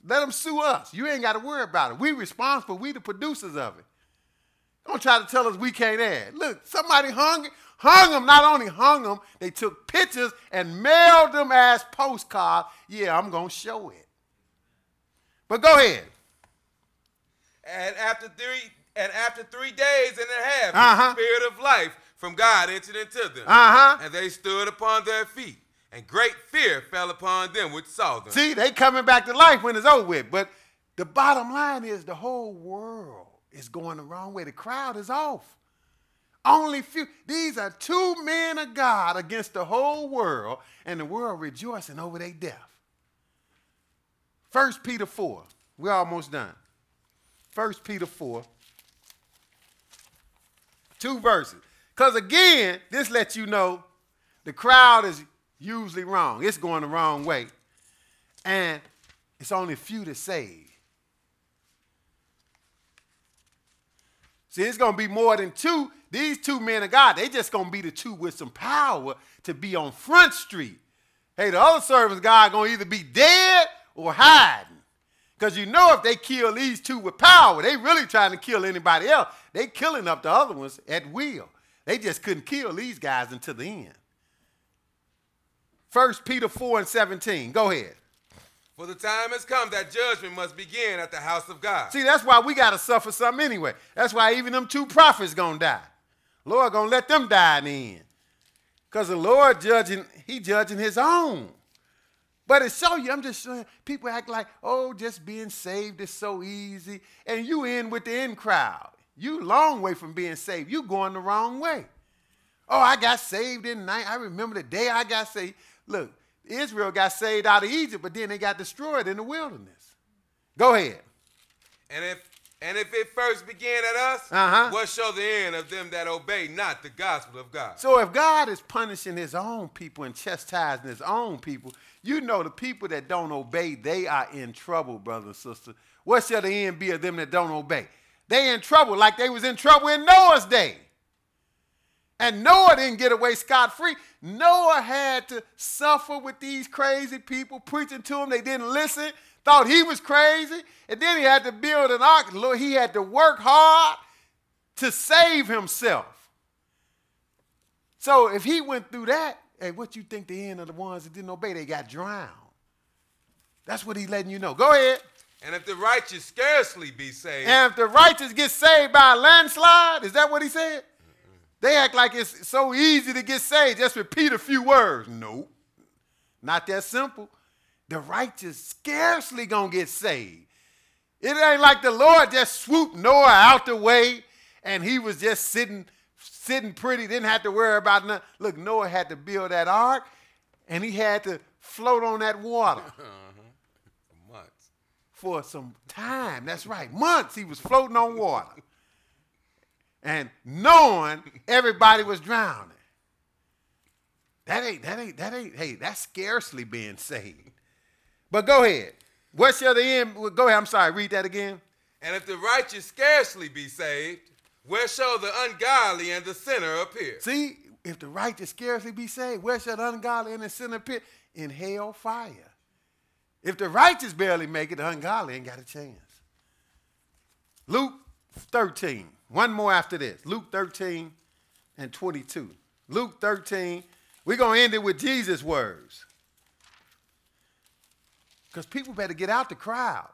Let them sue us. You ain't got to worry about it. We responsible. We the producers of it. Don't try to tell us we can't add. Look, somebody hung them. Not only hung them, they took pictures and mailed them as postcards. Yeah, I'm going to show it. But go ahead. And after 3 days and a half, the spirit of life from God entered into them. And they stood upon their feet. And great fear fell upon them which saw them. See, they coming back to life when it's over with. But the bottom line is the whole world is going the wrong way. The crowd is off. Only few. These are 2 men of God against the whole world, and the world rejoicing over their death. 1 Peter 4. We're almost done. 1 Peter 4. 2 verses. Because again, this lets you know the crowd is usually wrong. It's going the wrong way. And it's only few that save. See, it's going to be more than 2. These 2 men of God, they just going to be the 2 with some power to be on Front Street. Hey, the other servants of God going to either be dead or hiding. Because you know if they kill these 2 with power, they really trying to kill anybody else. They killing up the other ones at will. They just couldn't kill these guys until the end. 1 Peter 4 and 17. Go ahead. For the time has come that judgment must begin at the house of God. See, that's why we got to suffer something anyway. That's why even them 2 prophets going to die. Lord going to let them die in the end. Because the Lord he judging his own. But it show you, I'm just saying, people act like, oh, just being saved is so easy. And you in with the in crowd. You long way from being saved. You going the wrong way. Oh, I got saved in night. I remember the day I got saved. Look, Israel got saved out of Egypt, but then they got destroyed in the wilderness. Go ahead. And if it first began at us, what shall the end of them that obey not the gospel of God? So if God is punishing his own people and chastising his own people, you know the people that don't obey, they are in trouble, brothers and sisters. What shall the end be of them that don't obey? They in trouble like they was in trouble in Noah's day. And Noah didn't get away scot-free. Noah had to suffer with these crazy people preaching to him. They didn't listen, thought he was crazy. And then he had to build an ark. Lord, he had to work hard to save himself. So if he went through that, hey, what you think the end of the ones that didn't obey? They got drowned. That's what he's letting you know. Go ahead. And if the righteous scarcely be saved. And if the righteous get saved by a landslide, is that what he said? They act like it's so easy to get saved. Just repeat a few words. Nope. Not that simple. The righteous scarcely going to get saved. It ain't like the Lord just swooped Noah out the way and he was just sitting pretty, didn't have to worry about nothing. Look, Noah had to build that ark and he had to float on that water. Months. For some time. That's right. Months he was floating on water. And knowing everybody was drowning. Hey, that's scarcely being saved. But go ahead. What shall the end? Go ahead, I'm sorry, read that again. And if the righteous scarcely be saved, where shall the ungodly and the sinner appear? See, if the righteous scarcely be saved, where shall the ungodly and the sinner appear? In hell fire. If the righteous barely make it, the ungodly ain't got a chance. Luke 13. One more after this. Luke 13 and 22. Luke 13. We're going to end it with Jesus' words. Because people better get out the crowd.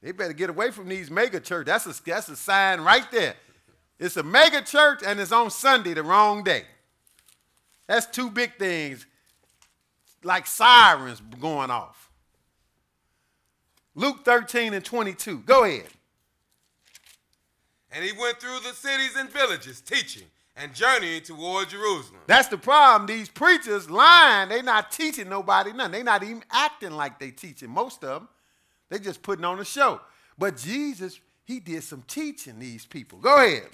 They better get away from these mega churches. That's a sign right there. It's a mega church and it's on Sunday, the wrong day. That's 2 big things, like sirens going off. Luke 13 and 22. Go ahead. And he went through the cities and villages, teaching and journeying toward Jerusalem. That's the problem. These preachers lying. They not teaching nobody nothing. They not even acting like they teaching. Most of them, they just putting on a show. But Jesus, he did some teaching these people. Go ahead.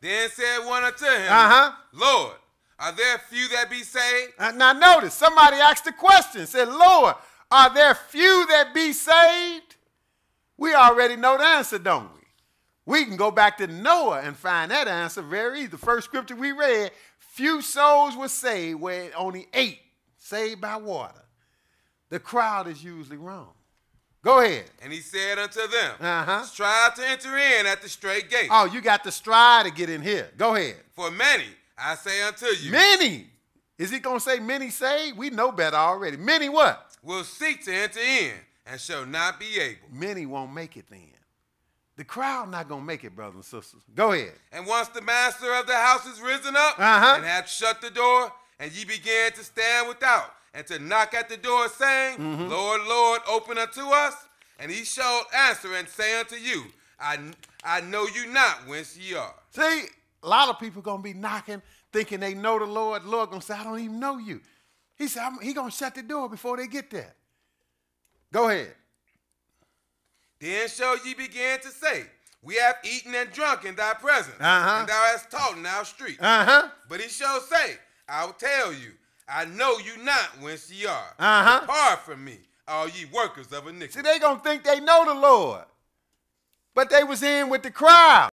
Then said one unto him, Lord, are there few that be saved? Now notice, somebody asked the question, said, Lord, are there few that be saved? We already know the answer, don't we? We can go back to Noah and find that answer very easy. The first scripture we read, few souls were saved, where only 8 saved by water. The crowd is usually wrong. Go ahead. And he said unto them, strive to enter in at the straight gate. Oh, you got to strive to get in here. Go ahead. For many, I say unto you. Many. Is he going to say many saved? We know better already. Many what? Will seek to enter in and shall not be able. Many won't make it then. The crowd not going to make it, brothers and sisters. Go ahead. And once the master of the house is risen up and hath shut the door, and ye begin to stand without, and to knock at the door, saying, Lord, Lord, open unto us. And he shall answer and say unto you, I know you not whence ye are. See, a lot of people going to be knocking, thinking they know the Lord. The Lord going to say, I don't even know you. He said, he going to shut the door before they get there. Go ahead. Then shall ye begin to say, we have eaten and drunk in thy presence, and thou hast taught in our street. But he shall say, I will tell you, I know you not whence ye are. Depart from me, all ye workers of iniquity. See, they going to think they know the Lord. But they was in with the crowd.